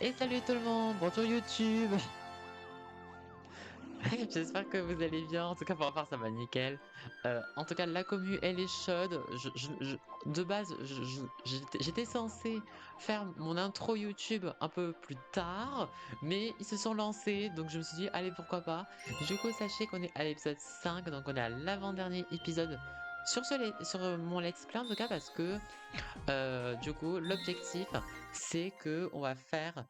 Et salut tout le monde, bonjour YouTube. J'espère que vous allez bien. En tout cas, pour ma part, ça va nickel. En tout cas, la commu, elle est chaude. De base, j'étais censé faire mon intro YouTube un peu plus tard, mais ils se sont lancés, donc je me suis dit, allez, pourquoi pas. Du coup, sachez qu'on est à l'épisode 5, donc on est à l'avant-dernier épisode sur mon let's play en tout cas, parce que du coup, l'objectif, c'est que on va faire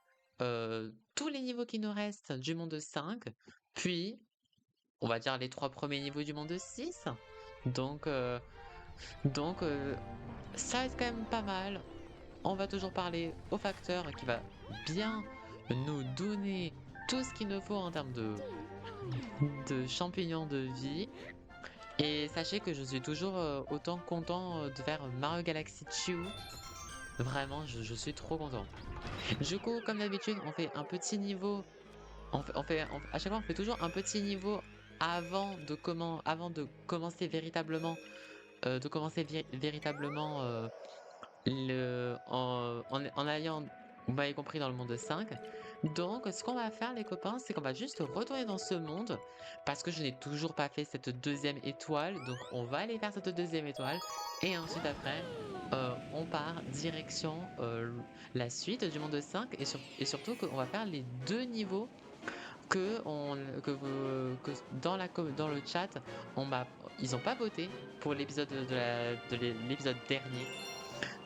tous les niveaux qui nous restent du monde 5, puis on va dire les 3 premiers niveaux du monde 6. Donc, euh, donc, ça va être quand même pas mal. On va toujours parler au facteur qui va bien nous donner tout ce qu'il nous faut en termes de champignons de vie. Et sachez que je suis toujours autant content de faire Mario Galaxy 2. Vraiment, je suis trop content. Du coup, comme d'habitude, on fait un petit niveau. À chaque fois, on fait toujours un petit niveau avant de commencer véritablement, en allant, vous m'avez compris, dans le monde 5. Donc, ce qu'on va faire, les copains, c'est qu'on va juste retourner dans ce monde parce que je n'ai toujours pas fait cette deuxième étoile. Donc, on va aller faire cette deuxième étoile et ensuite après, on part direction la suite du monde 5 et surtout qu'on va faire les deux niveaux que dans le chat, on m'a, ils ont pas voté pour l'épisode l'épisode dernier.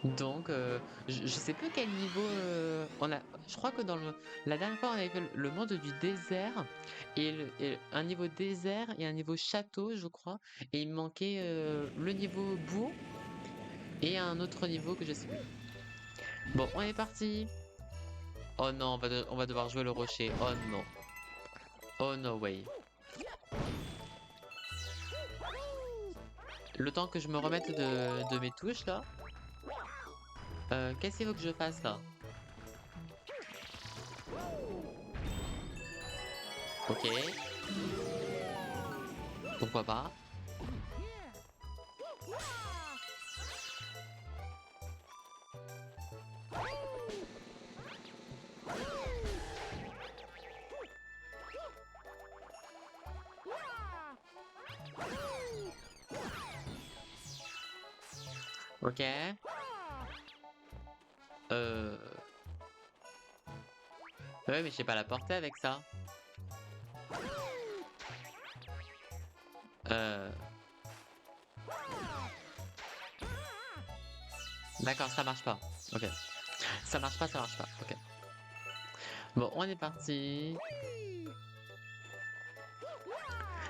Donc, je sais plus quel niveau je crois que la dernière fois, on avait fait le monde du désert et un niveau désert et un niveau château, je crois. Et il me manquait le niveau boue et un autre niveau que je sais plus. Bon, on est parti. Oh non, on va devoir jouer le rocher. Oh non. Oh no way. Le temps que je me remette de mes touches là. Qu'est-ce qu'il faut que je fasse là? Ok. Pourquoi pas? Ok. Euh... Ouais, mais je sais pas la portée avec ça. Euh... D'accord, ça marche pas. Ok. Ça marche pas, ça marche pas. Ok. Bon, on est parti.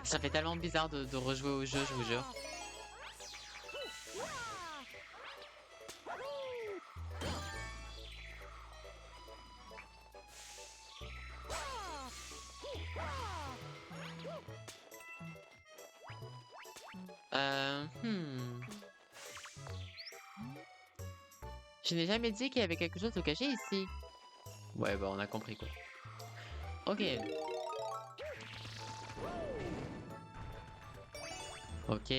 Ça fait tellement bizarre de rejouer au jeu, je vous jure. Hmm. Je n'ai jamais dit qu'il y avait quelque chose de caché ici. Ouais, bah on a compris quoi. Ok. Ok.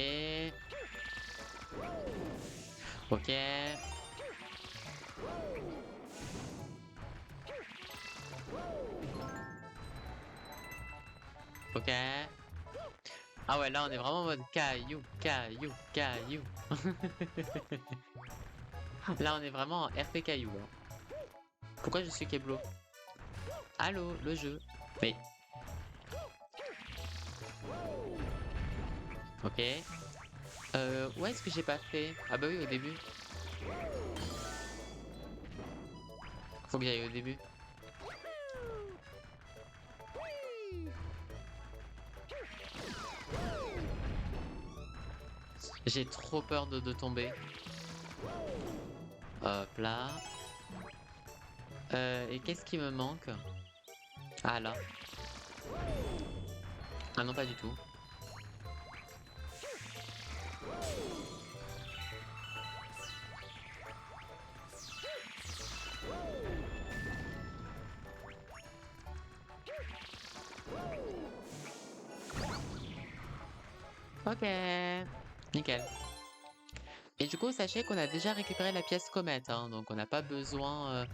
Ok. Ok. Ah ouais, là on est vraiment en mode caillou, caillou, caillou. Là on est vraiment en RP caillou là. Pourquoi je suis Keblo? Allô, le jeu. Mais. Ok. Où est-ce que j'ai pas fait? Ah bah oui, au début. Faut que j'aille au début. J'ai trop peur de tomber. Hop là. Et qu'est-ce qui me manque? Ah là. Ah non, pas du tout. Ok. Nickel. Et du coup, sachez qu'on a déjà récupéré la pièce comète, hein, donc on n'a pas besoin.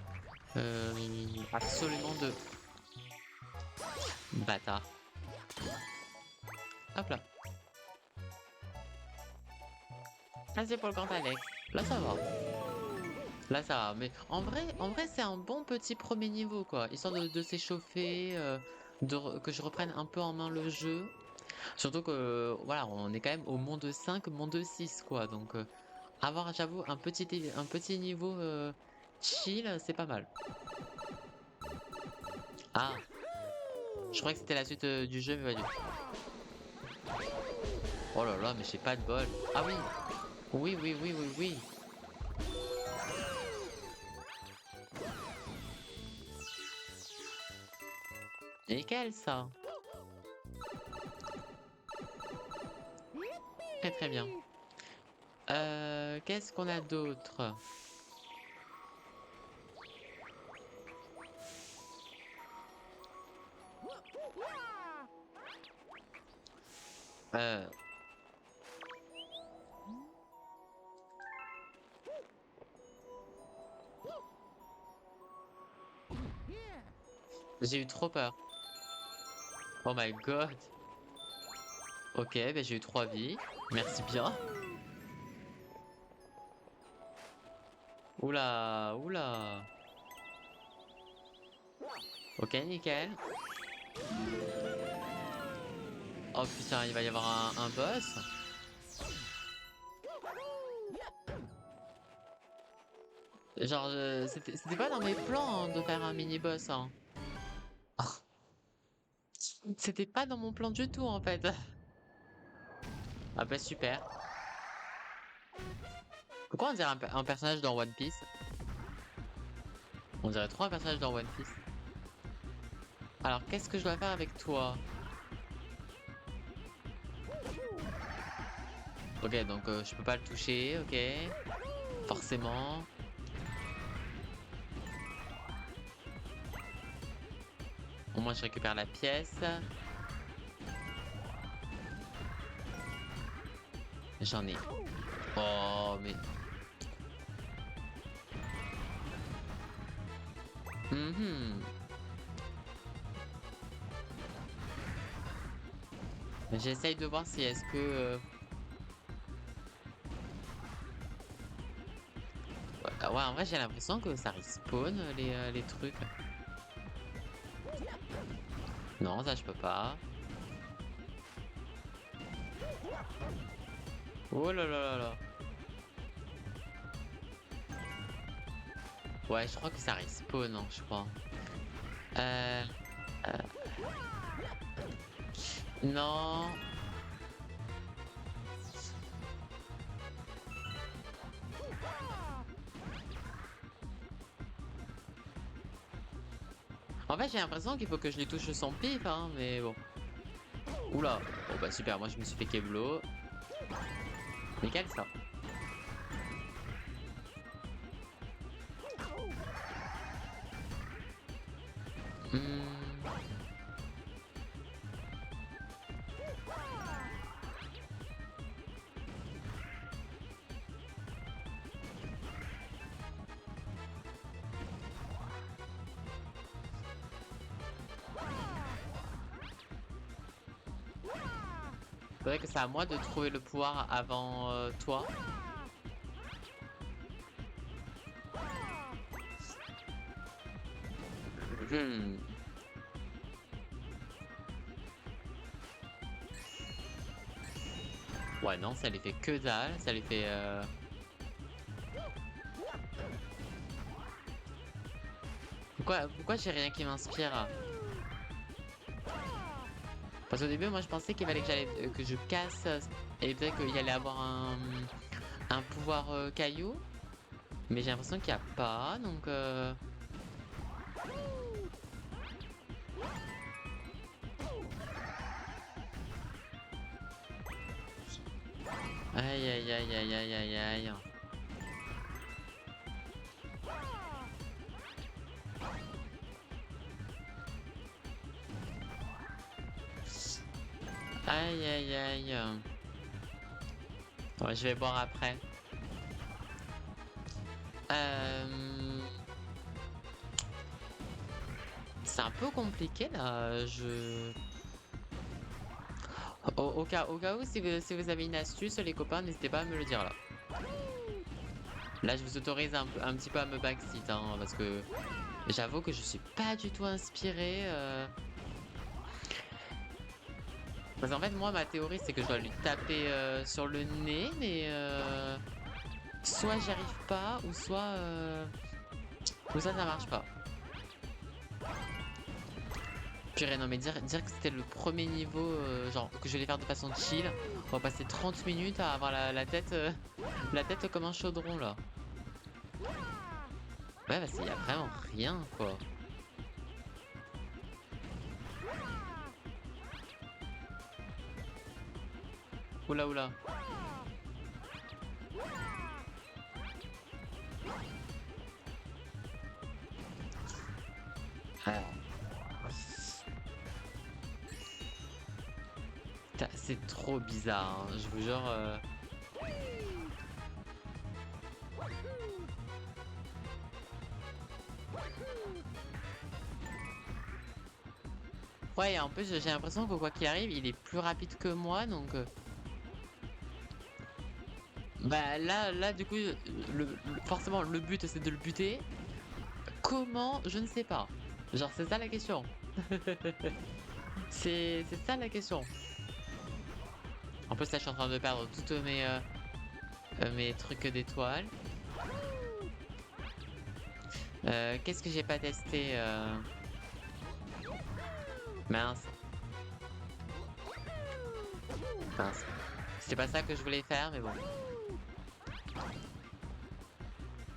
Euh, absolument de bâtard. Hop là. Ah, c'est pour le grand Alex. Là, ça va. Là, ça va. Mais en vrai, c'est un bon petit premier niveau, quoi. Histoire de s'échauffer, que je reprenne un peu en main le jeu. Surtout que, voilà, on est quand même au monde 5, monde 6, quoi. Donc, avoir, j'avoue, un petit niveau chill, c'est pas mal. Ah, je croyais que c'était la suite du jeu, mais pas du tout. Oh là là, mais j'ai pas de bol. Ah oui, oui, oui, oui, oui, oui. Nickel, ça. Très très bien. Qu'est-ce qu'on a d'autre? Euh, j'ai eu trop peur. Oh my god. Ok, ben j'ai eu 3 vies. Merci bien. Oula, oula. Ok, nickel. Oh putain, il va y avoir un boss. Genre, c'était pas dans mes plans hein, de faire un mini-boss. Hein. C'était pas dans mon plan du tout en fait. Ah bah super. Pourquoi on dirait un personnage dans One Piece? On dirait trop un personnage dans One Piece. Alors, qu'est-ce que je dois faire avec toi? Ok, donc je peux pas le toucher, ok. Forcément. Au moins, je récupère la pièce. J'en ai. Oh, mais... Mhm. J'essaye de voir si est-ce que... Ouais, en vrai, j'ai l'impression que ça respawn les trucs. Non, ça, je peux pas. Oh là là là là. Ouais, je crois que ça respawn, hein, je crois. Euh... euh, Non. En fait, j'ai l'impression qu'il faut que je les touche sans pif, hein, mais bon. Oula. Bon, bah super, moi je me suis fait keblo. Nickel, ça. Hmm. Faudrait que c'est à moi de trouver le pouvoir avant toi. Hmm. Ouais, non, ça les fait que dalle. Ça les fait... Pourquoi j'ai rien qui m'inspire? Parce qu'au début, moi, je pensais qu'il fallait que je casse et peut-être qu'il y allait avoir un pouvoir caillou. Mais j'ai l'impression qu'il n'y a pas, donc... Aïe, aïe, aïe, aïe, aïe, aïe, aïe. Aïe, aïe, aïe. Ouais, je vais boire après. Euh... C'est un peu compliqué là, au cas où, si vous avez une astuce, les copains, n'hésitez pas à me le dire là. Là, je vous autorise un petit peu à me backseat, hein, parce que j'avoue que je suis pas du tout inspiré. Parce qu'en fait, moi, ma théorie, c'est que je dois lui taper sur le nez, mais soit j'y arrive pas, ou soit ça marche pas. Purée, non, mais dire que c'était le premier niveau, genre que je vais faire de façon chill, on va passer 30 minutes à avoir la tête, la tête comme un chaudron là. Ouais, parce qu'il y a vraiment rien quoi. Oula oula. Ah. C'est trop bizarre, hein, je vous jure. Ouais, et en plus, j'ai l'impression que quoi qu'il arrive, il est plus rapide que moi, donc bah là, du coup, forcément, le but, c'est de le buter. Comment? Je ne sais pas. Genre, c'est ça la question. C'est ça la question. En plus, là, je suis en train de perdre toutes mes trucs d'étoiles. Qu'est-ce que j'ai pas testé Mince, mince. C'était pas ça que je voulais faire, mais bon.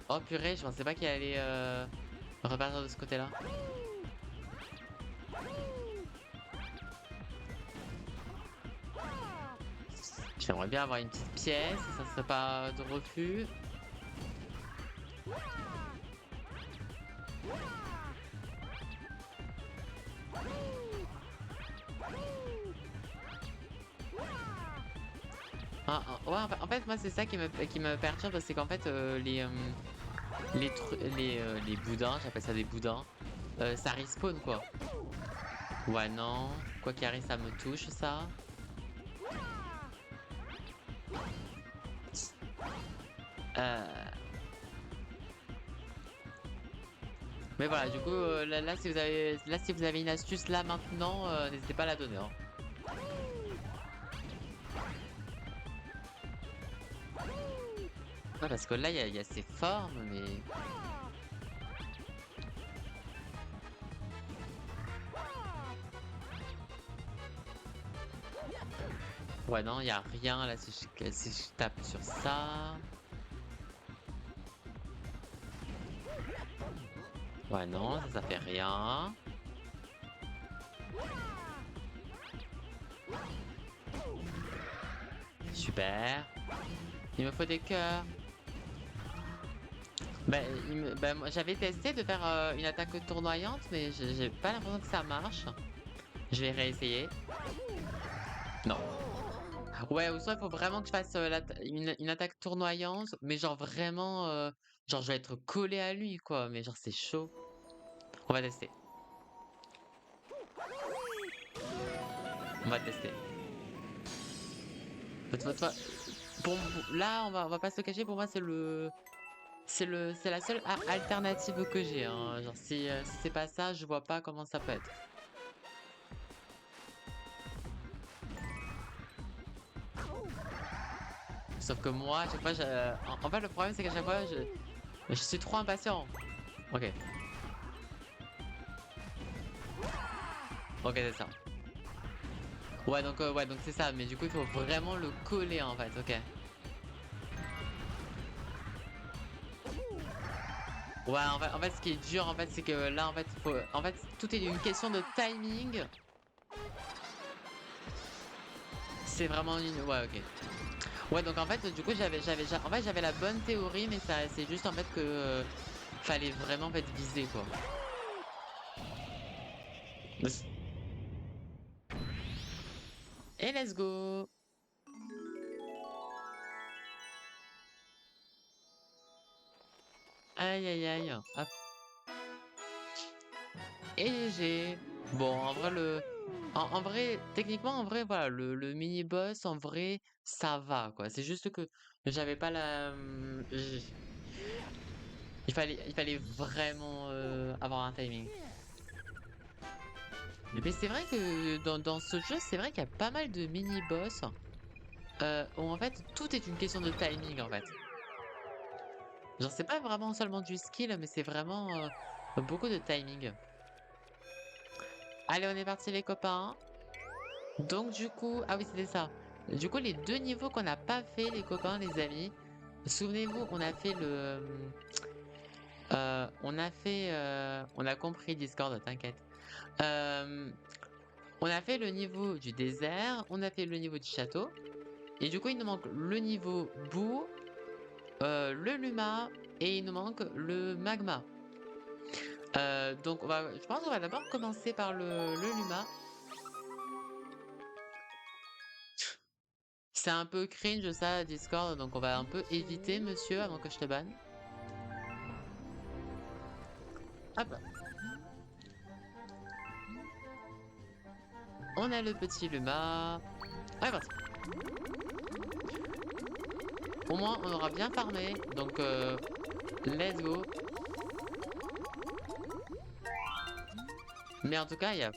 Oh purée, je pensais pas qu'il allait repartir de ce côté-là. J'aimerais bien avoir une petite pièce, ça serait pas de refus. Ouais, en fait, moi, c'est ça qui me perturbe, c'est qu'en fait, les boudins, j'appelle ça des boudins, ça respawn, quoi. Ouais, non. Quoi qu'il arrive, ça me touche, ça. Euh, Mais voilà, du coup, là, si vous avez une astuce, là, maintenant, n'hésitez pas à la donner, hein. Ouais, parce que là, il y a ces formes, mais... Ouais, non, il y a rien, là, si je tape sur ça... Ouais, non, ça fait rien. Super. Il me faut des cœurs. Moi, j'avais testé de faire une attaque tournoyante, mais j'ai pas l'impression que ça marche. Je vais réessayer. Non. Ouais, ou soit il faut vraiment que je fasse une attaque tournoyante, mais genre vraiment, genre je vais être collé à lui, quoi. Mais genre c'est chaud. On va tester. On va tester. Là, on va pas se le cacher. Pour moi, c'est la seule alternative que j'ai, hein. Genre si c'est pas ça, je vois pas comment ça peut être. Sauf que moi, à chaque fois, en fait, le problème c'est qu'à chaque fois, je suis trop impatient. Ok, ok, c'est ça. Ouais, donc c'est ça. Mais du coup, il faut vraiment le coller en fait. Ok. Ouais, en fait, ce qui est dur, en fait, c'est que là, en fait, tout est une question de timing. C'est vraiment une. Ouais, ok. Ouais, donc en fait, du coup, en fait, j'avais la bonne théorie, mais c'est juste en fait que fallait vraiment en fait viser quoi. Et let's go. Aïe aïe aïe. Hop. Et GG. Bon, en vrai, en vrai, techniquement, en vrai, voilà, le mini-boss, en vrai, ça va, quoi. C'est juste que j'avais pas la... il fallait vraiment avoir un timing. Mais c'est vrai que dans ce jeu, c'est vrai qu'il y a pas mal de mini-boss où en fait, tout est une question de timing, en fait. Genre, c'est pas vraiment seulement du skill, mais c'est vraiment beaucoup de timing. Allez, on est parti les copains. Donc du coup, ah oui, c'était ça. Du coup, les deux niveaux qu'on n'a pas fait, les copains, les amis. Souvenez-vous, on a fait on a compris Discord, t'inquiète. Euh, on a fait le niveau du désert, on a fait le niveau du château. Et du coup, il nous manque le niveau boue, le luma et il nous manque le magma. Donc, je pense qu'on va d'abord commencer par le luma. C'est un peu cringe ça, Discord, donc on va un peu éviter, monsieur, avant que je te banne. Hop, on a le petit Luma. Allez, parti. Au moins, on aura bien farmé, donc let's go. Mais en tout cas, il y a...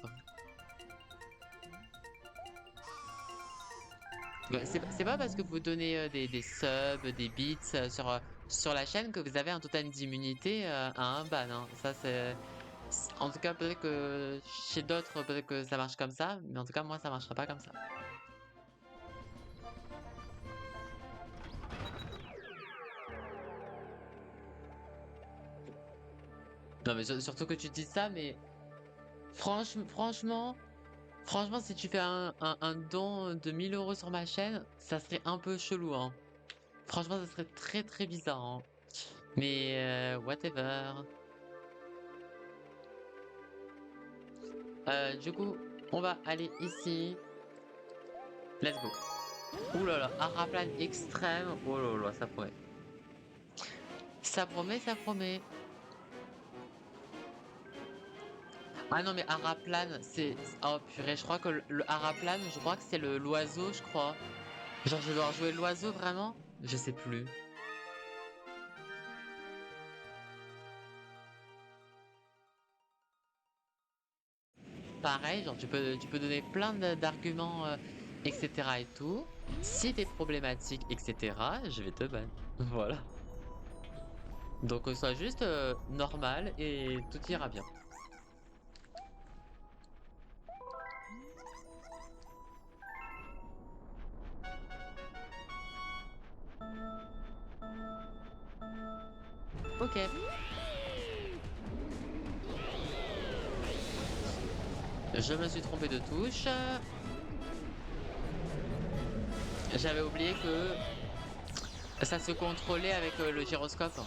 C'est pas parce que vous donnez des subs, des bits sur la chaîne que vous avez un total d'immunité à un ban. Hein. Ça, en tout cas, peut-être que chez d'autres, peut-être que ça marche comme ça, mais en tout cas, moi, ça marchera pas comme ça. Non, mais surtout que tu dis ça, mais franchement, si tu fais un don de 1000 € sur ma chaîne, ça serait un peu chelou, hein. Franchement, ça serait très très bizarre, hein. Mais whatever. Du coup, on va aller ici. Let's go. Ouh là là, Araplane extrême. Oh là là, ça promet. Ça promet, ça promet. Ah non, mais Araplane, c'est... Oh purée, je crois que le Araplane, je crois que c'est l'oiseau, je crois. Genre, je dois jouer l'oiseau, vraiment? Je sais plus. Pareil, genre, tu peux donner plein d'arguments, etc. et tout. Si t'es problématique, etc., je vais te ban. Voilà. Donc, sois juste normal et tout ira bien. Ok. Je me suis trompé de touche. J'avais oublié que ça se contrôlait avec le gyroscope.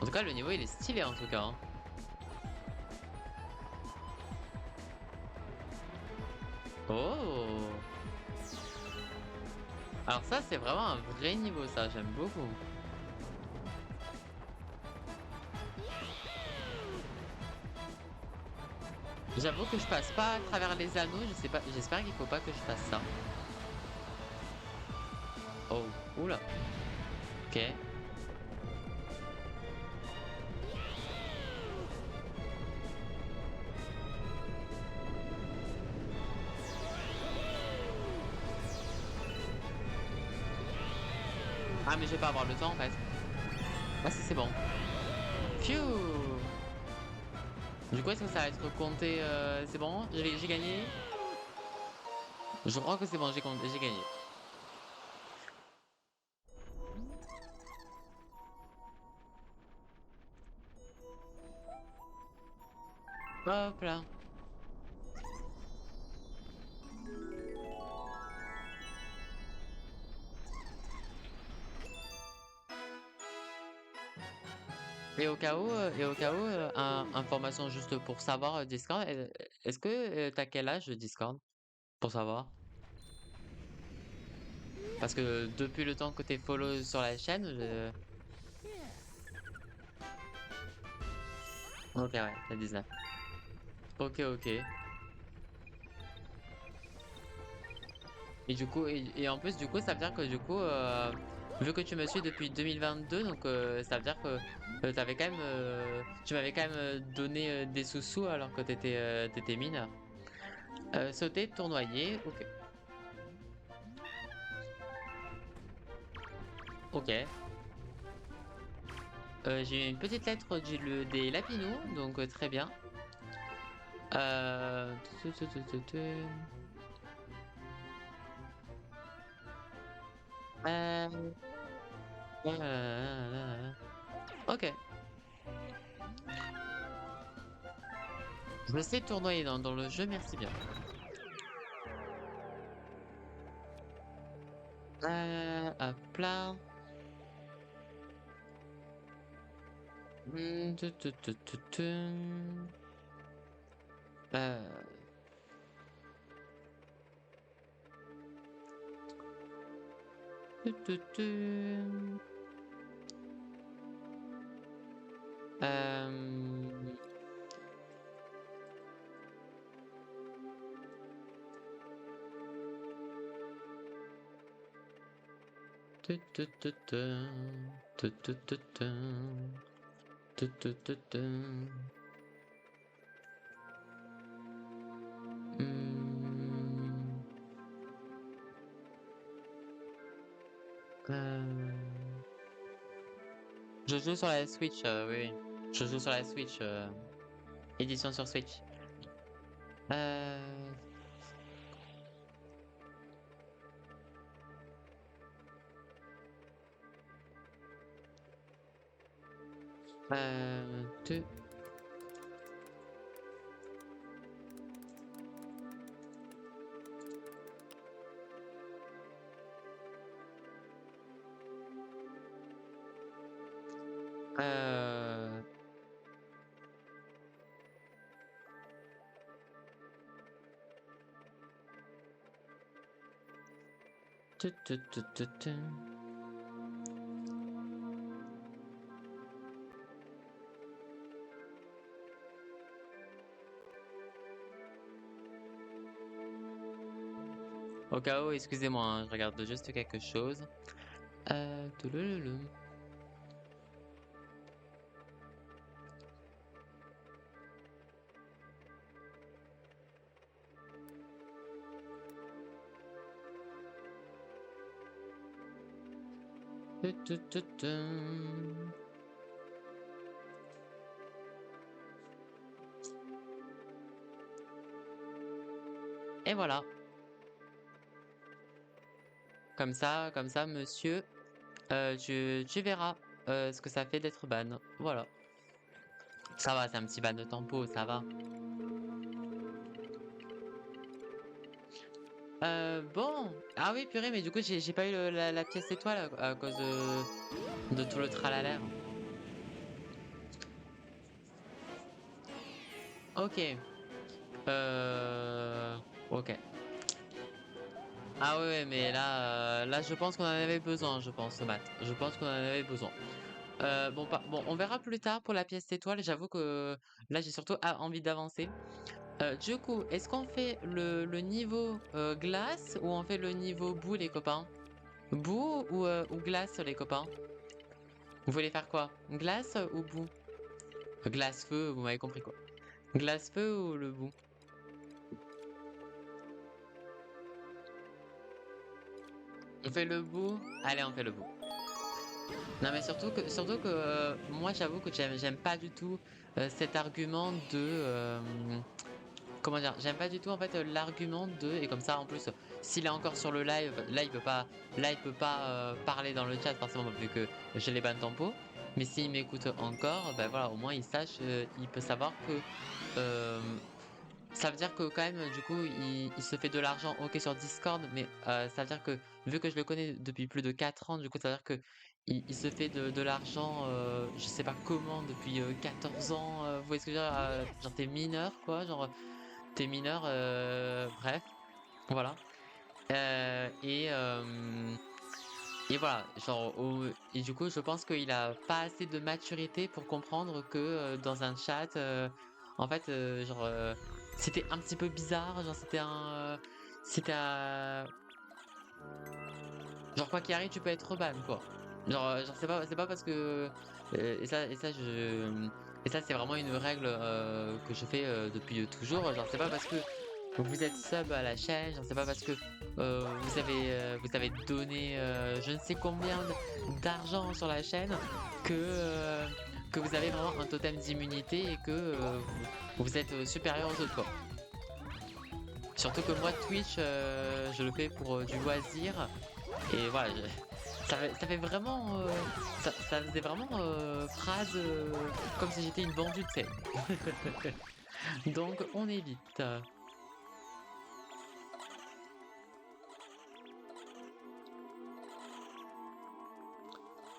En tout cas, le niveau, il est stylé, en tout cas. Hein. Oh! Alors ça, c'est vraiment un vrai niveau, ça. J'aime beaucoup. J'avoue que je passe pas à travers les anneaux. Je sais pas. J'espère qu'il faut pas que je fasse ça. Oh, oula. Ok. Ah, mais je vais pas avoir le temps en fait. Ah, si, c'est bon. Phew! Du coup, est-ce que ça va être compté? C'est bon? J'ai gagné? Je crois que c'est bon, j'ai gagné. Hop là. Information juste pour savoir, Discord, est-ce que t'as quel âge, Discord? Pour savoir. Parce que depuis le temps que t'es follow sur la chaîne, Ok, ouais, t'as 19. Ok, ok. Et du coup, et en plus, du coup, ça veut dire que du coup, vu que tu me suis depuis 2022, donc ça veut dire que t'avais quand même, tu m'avais quand même donné des sous-sous alors que t'étais mineur. Sauter, tournoyer, ok. Ok. J'ai eu une petite lettre des Lapinous, donc très bien. Euh... tu- tu- tu- tu- tu- Euh, Ok. Je sais tournoyer dans le jeu, merci bien. Hop là. Euh, tu- tu- tu. Euh, tu- tu- tu- tu. Tu- tu- tu- tu. Tu- tu- tu- tu. Hmm, euh, Je joue sur la Switch, oui, oui. Je joue sur la Switch, édition sur Switch. Euh... Euh... tu- Euh... tu. Au cas où, excusez-moi, hein, je regarde juste quelque chose. Touloulou. Tu. Et voilà. Comme ça, monsieur, tu verras ce que ça fait d'être ban. Voilà. Ça va, c'est un petit ban de tempo, ça va. Bon. Ah oui, purée, mais du coup, j'ai pas eu la pièce étoile à cause de tout le tralala. Ok. Euh... Ok. Ah ouais, ouais, mais là, je pense qu'on en avait besoin, je pense, ce mat. Je pense qu'on en avait besoin. Bon, on verra plus tard pour la pièce étoile. J'avoue que là, j'ai surtout envie d'avancer. Du coup, est-ce qu'on fait le niveau glace ou on fait le niveau boue, les copains? Boue ou glace, les copains? Vous voulez faire quoi? Glace ou boue? Glace-feu, vous m'avez compris quoi. Glace-feu ou le boue? On fait le bout? Allez, on fait le bout. Non, mais surtout que moi, j'avoue que j'aime pas du tout cet argument de. Comment dire? J'aime pas du tout en fait l'argument de. Et comme ça, en plus, s'il est encore sur le live, là, il peut pas parler dans le chat forcément vu que j'ai les bandes tempo. Mais s'il m'écoute encore, ben voilà, au moins il sache, il peut savoir que euh, ça veut dire que quand même, du coup, il se fait de l'argent, ok, sur Discord, mais ça veut dire que vu que je le connais depuis plus de 4 ans, du coup, ça veut dire que il se fait de l'argent, je sais pas comment, depuis 14 ans. Vous voyez ce que je veux dire? Genre, t'es mineur, quoi. Genre, t'es mineur, bref, voilà. Et Et voilà, genre, et du coup, je pense qu'il a pas assez de maturité pour comprendre que dans un chat, en fait, genre, c'était un petit peu bizarre, genre, c'était un. Genre, quoi qu'il arrive, tu peux être ban, quoi. Genre, c'est pas parce que. Et ça, c'est vraiment une règle que je fais depuis toujours. Genre, c'est pas parce que vous êtes sub à la chaîne, genre c'est pas parce que vous avez donné je ne sais combien d'argent sur la chaîne que, euh, que vous avez vraiment un totem d'immunité et que vous êtes supérieur aux autres quoi. Surtout que moi Twitch je le fais pour du loisir et voilà, ça fait vraiment ça faisait vraiment phrase comme si j'étais une vendue de sais. Donc on évite.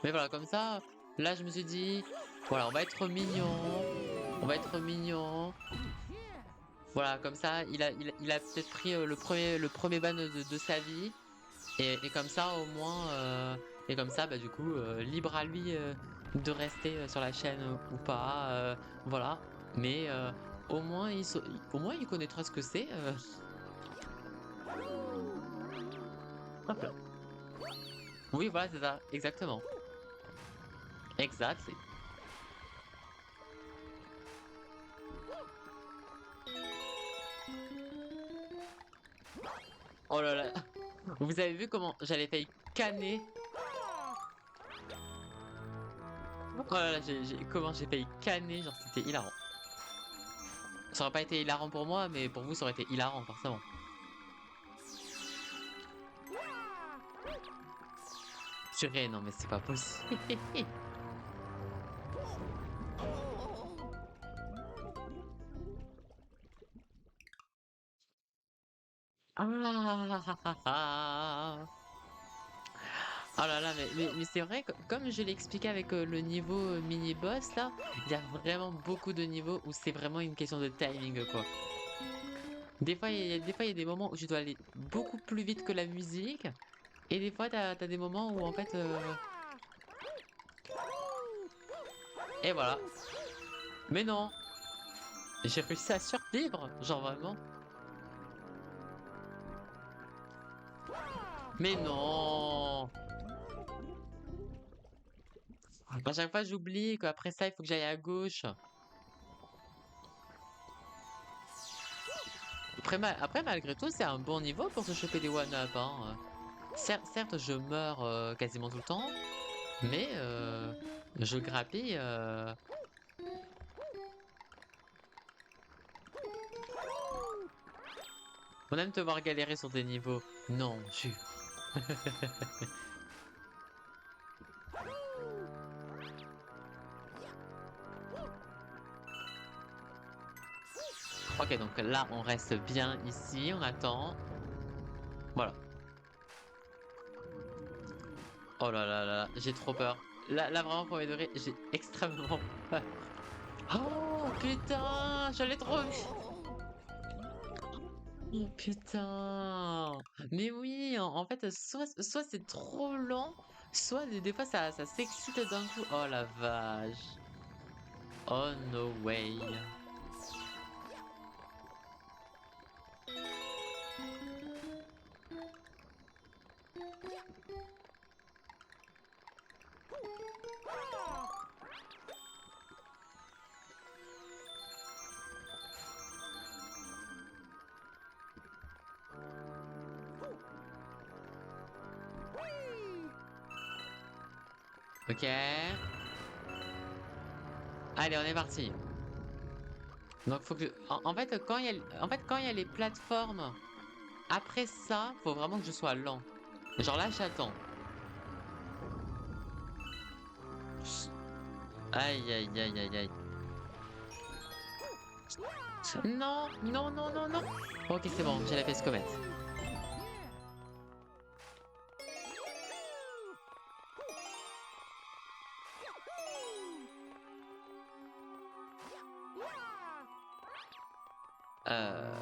Mais voilà, comme ça, là, je me suis dit, voilà, on va être mignon, on va être mignon. Voilà, comme ça, il a peut-être pris le premier ban de sa vie. Et comme ça, au moins, et comme ça, bah, du coup, libre à lui de rester sur la chaîne ou pas. Voilà. Mais au moins, il connaîtra ce que c'est. Hop là. Oui, voilà, c'est ça, exactement. Exactly. Oh là là. Vous avez vu comment j'avais failli canner. Oh là là, comment j'ai failli canner, genre c'était hilarant. Ça aurait pas été hilarant pour moi, mais pour vous, ça aurait été hilarant, forcément. Purée, non, mais c'est pas possible. Ah, oh là là, mais c'est vrai, comme je l'ai expliqué avec le niveau mini-boss, là, il y a vraiment beaucoup de niveaux où c'est vraiment une question de timing, quoi. Des fois, il y a des moments où je dois aller beaucoup plus vite que la musique, et des fois, t'as des moments où, en fait, et voilà. Mais non, j'ai réussi à survivre, genre vraiment. Mais non! À chaque fois, j'oublie qu'après ça, il faut que j'aille à gauche. Après, malgré tout, c'est un bon niveau pour se choper des one-up, hein. Certes, je meurs quasiment tout le temps, mais je grappille. On aime te voir galérer sur des niveaux. Non, jure. Ok, donc là, on reste bien ici, on attend. Voilà. Oh là là là, là, j'ai trop peur. Là, vraiment, pour mes degrés, j'ai extrêmement peur. Oh putain, j'allais trop vite. Oh putain! Mais oui, en fait, soit c'est trop lent, soit des fois ça s'excite d'un coup. Oh la vache! Oh no way! Ok. Allez, on est parti. Donc faut que, en fait, quand il y a les plateformes, après ça, faut vraiment que je sois lent. Genre là, j'attends. Aïe aïe aïe aïe aïe. Non, non, non, non, non. Ok, c'est bon, j'ai la face comète. Euh...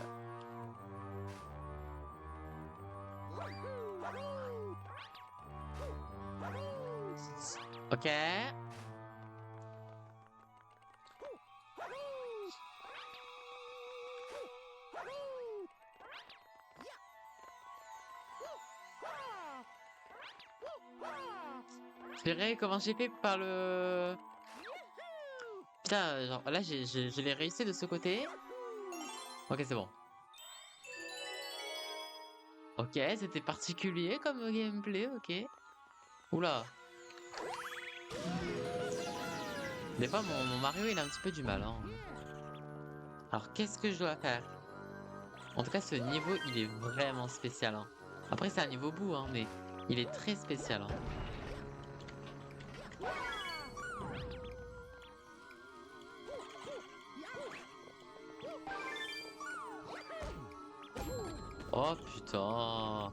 Ok. Je verrai comment j'ai fait par le... Putain, genre là je l'ai réussi de ce côté. Ok, c'est bon. Ok, c'était particulier comme gameplay, ok. Oula. Des fois mon Mario il a un petit peu du mal, hein. Alors qu'est-ce que je dois faire? En tout cas ce niveau il est vraiment spécial, hein. Après c'est un niveau bout, hein, mais il est très spécial, hein. Oh putain.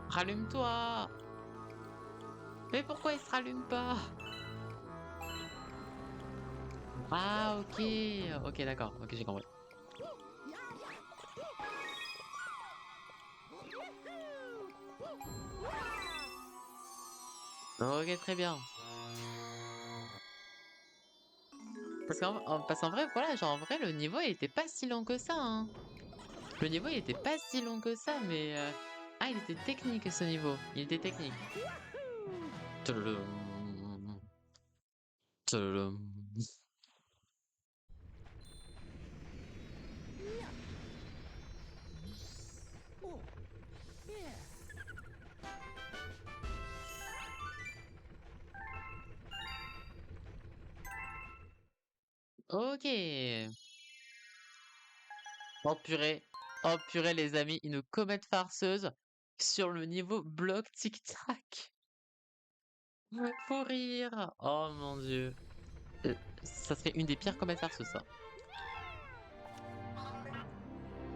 Rallume-toi. Mais pourquoi il se rallume pas? Ah ok. Ok d'accord, ok j'ai compris. Ok très bien. Parce qu'en vrai, voilà, genre en vrai le niveau il était pas si long que ça, hein. Le niveau il était pas si long que ça, mais ah il était technique ce niveau. Il était technique. Tudum, tudum. Ok. Oh purée. Oh purée les amis, une comète farceuse sur le niveau bloc tic-tac. Faut rire. Oh mon dieu. Ça serait une des pires comètes farceuses ça.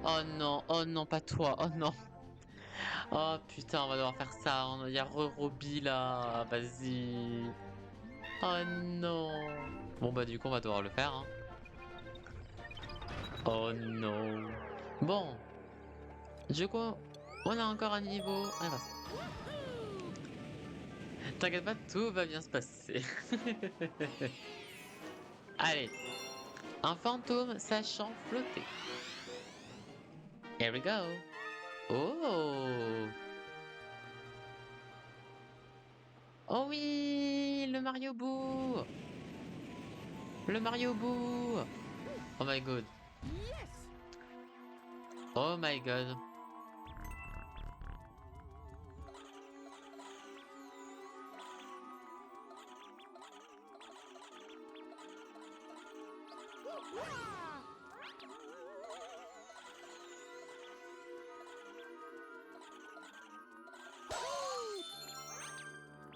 Oh non, pas toi. Oh non. Oh putain, on va devoir faire ça. Il y a Roby là. Vas-y. Oh non. Bon bah du coup on va devoir le faire, hein. Oh non. Bon. Du coup, on a encore un niveau. Ah, bah, t'inquiète pas, tout va bien se passer. Allez. Un fantôme sachant flotter. Here we go. Oh. Oh oui, le Mario Boo. Le Mario Boo. Oh my god. Oh my god.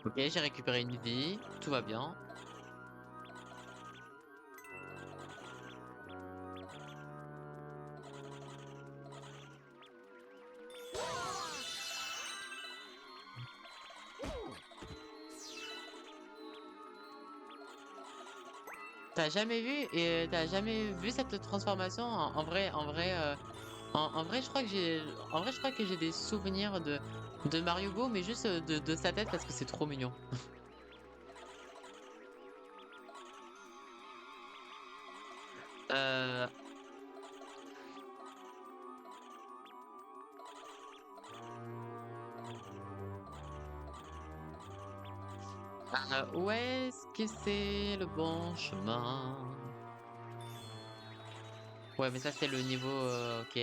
Ok, j'ai récupéré une vie. Tout va bien. T'as jamais vu cette transformation en vrai, je crois que j'ai des souvenirs de Mario Go, mais juste de sa tête parce que c'est trop mignon. Euh, où est-ce que c'est le bon chemin? Ouais, mais ça c'est le niveau, ok.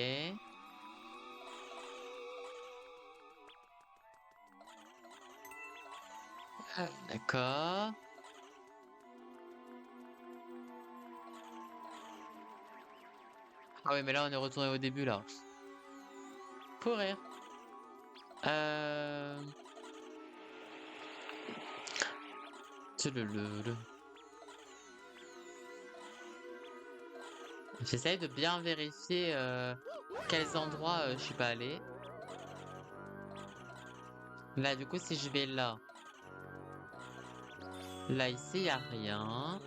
D'accord. Ah ouais, mais là on est retourné au début là. Pour rire. Euh... Tchouloulou. J'essaye de bien vérifier quels endroits je suis pas allé. Là, du coup, si je vais là, là ici, y a rien.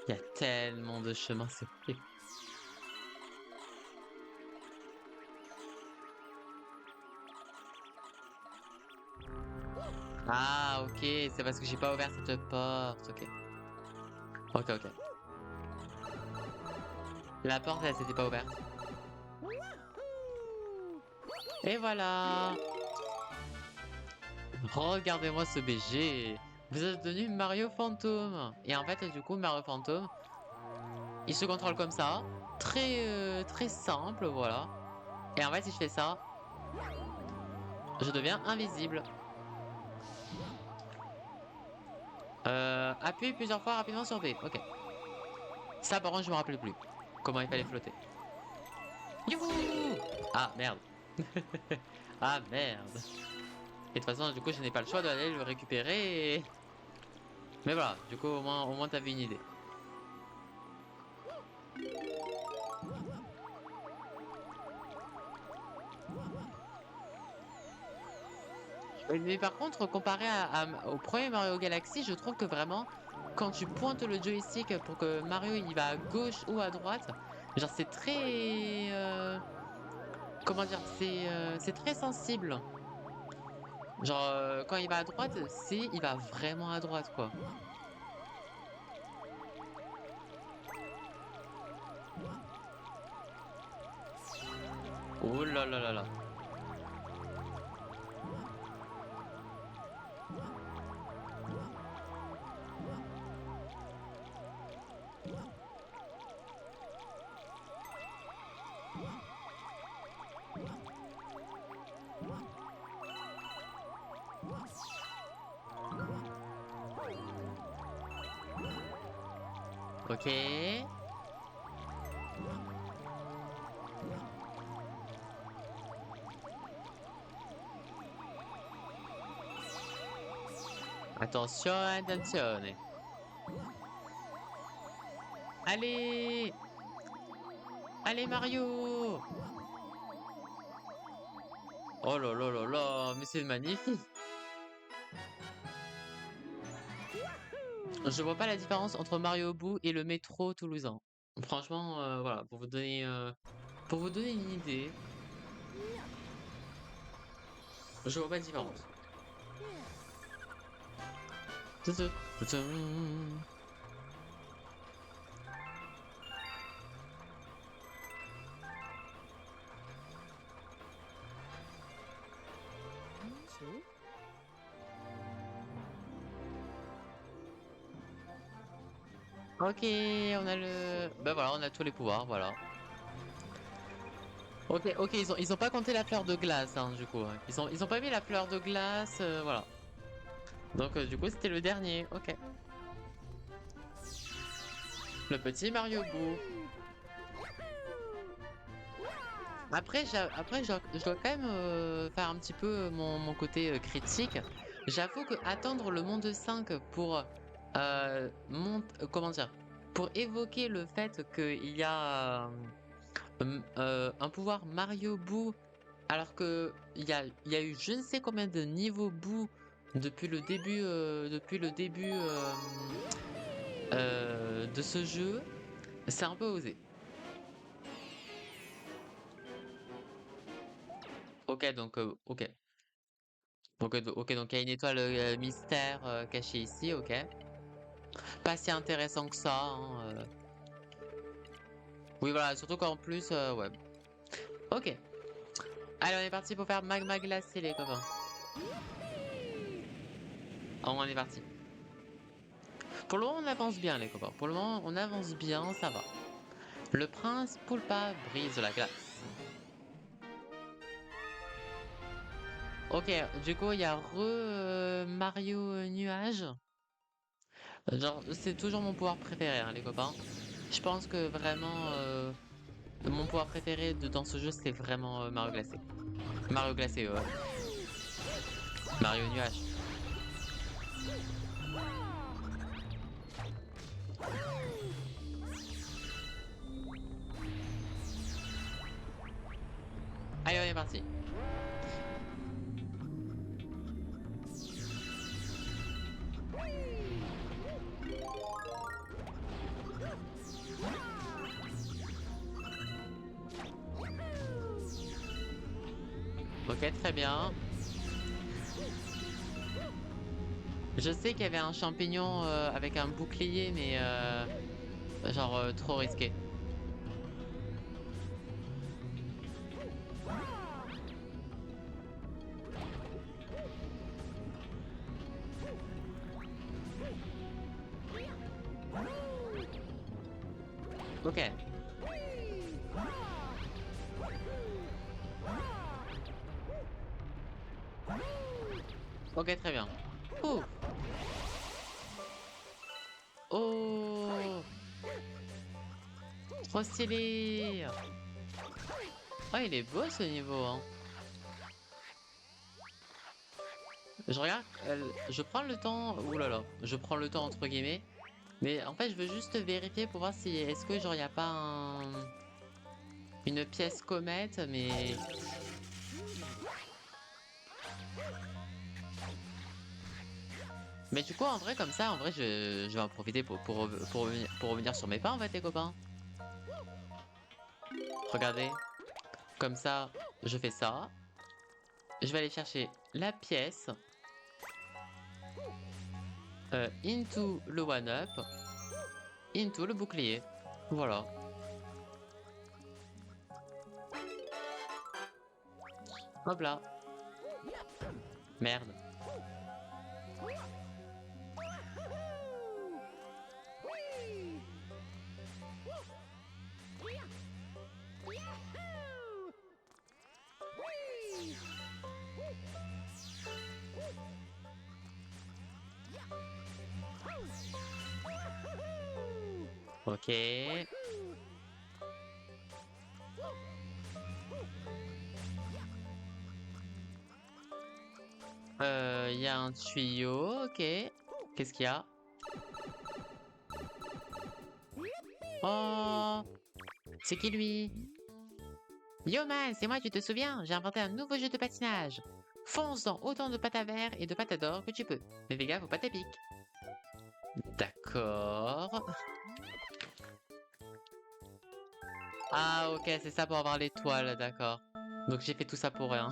Il y a tellement de chemins, c'est horrible. Ah, ok, c'est parce que j'ai pas ouvert cette porte. Ok. Ok, ok. La porte, elle s'était pas ouverte. Et voilà. Regardez-moi ce BG. Vous êtes devenu Mario Fantôme. Et en fait, du coup, Mario Fantôme, il se contrôle comme ça. Très simple, voilà. Et en fait, si je fais ça, je deviens invisible. Appuie plusieurs fois rapidement sur B. Ok. Ça, par contre, je me rappelle plus. Comment il fallait flotter. Youhou! Ah, merde. Ah, merde. Et de toute façon, du coup, je n'ai pas le choix d'aller le récupérer. Mais voilà, du coup, au moins t'avais une idée. Mais par contre, comparé au premier Mario Galaxy, je trouve que vraiment, quand tu pointes le joystick pour que Mario il va à gauche ou à droite, genre c'est très... comment dire? C'est très sensible. Genre, quand il va à droite, il va vraiment à droite, quoi. Oh là là là là. Ok. Attention, attenzione. Allez! Allez Mario! Oh là là là là, mais c'est magnifique! Je vois pas la différence entre Mario Boo et le métro toulousain. Franchement, voilà, pour vous donner une idée, je vois pas de différence. Tadam, tadam. Ok, on a le... Ben voilà, on a tous les pouvoirs, voilà. Ok, ok, ils ont pas compté la fleur de glace, hein, du coup. Hein. Ils ont pas mis la fleur de glace, voilà. Donc, du coup, c'était le dernier, ok. Le petit Mario Boo. Après, je dois quand même faire un petit peu mon côté critique. J'avoue que attendre le monde 5 pour comment dire, pour évoquer le fait qu'il y a un pouvoir Mario Boo, alors que il y a eu je ne sais combien de niveaux Boo depuis le début de ce jeu, c'est un peu osé. Ok, donc ok. Ok, donc il y a une étoile mystère cachée ici, ok. Pas si intéressant que ça, hein, Oui, voilà, surtout qu'en plus, ouais. Ok. Allez, on est parti pour faire magma glacé, les copains. On est parti. Pour le moment, on avance bien, les copains. Pour le moment, on avance bien, ça va. Le prince Poulpa brise la glace. Ok, du coup, il y a Mario Nuage. Genre, c'est toujours mon pouvoir préféré, hein, les copains. Je pense que vraiment, mon pouvoir préféré dans ce jeu, c'est vraiment Mario Glacé. Mario Glacé, Mario Nuage. Allez, on est parti. Ok, très bien. Je sais qu'il y avait un champignon avec un bouclier, mais genre trop risqué. Ok, ok, très bien. Ouh. Oh, trop stylé. Oh, il est beau ce niveau, hein. Je regarde, je prends le temps, ouh là là, je prends le temps entre guillemets, mais en fait je veux juste vérifier pour voir si est-ce que genre y a pas une pièce comète, mais du coup en vrai comme ça, en vrai je vais en profiter pour revenir sur mes pas en fait les copains. Regardez, comme ça je fais ça, je vais aller chercher la pièce into le one up, into le bouclier, voilà. Hop là, merde. Ok. Il y a un tuyau, ok. Qu'est-ce qu'il y a? Oh, c'est qui lui? Yo man, c'est moi, tu te souviens? J'ai inventé un nouveau jeu de patinage. Fonce dans autant de pâte à verre et de pâte à d'or que tu peux. Mais fais gaffe, faut pas t'épique. D'accord. Ah ok, c'est ça pour avoir l'étoile, d'accord. Donc j'ai fait tout ça pour rien.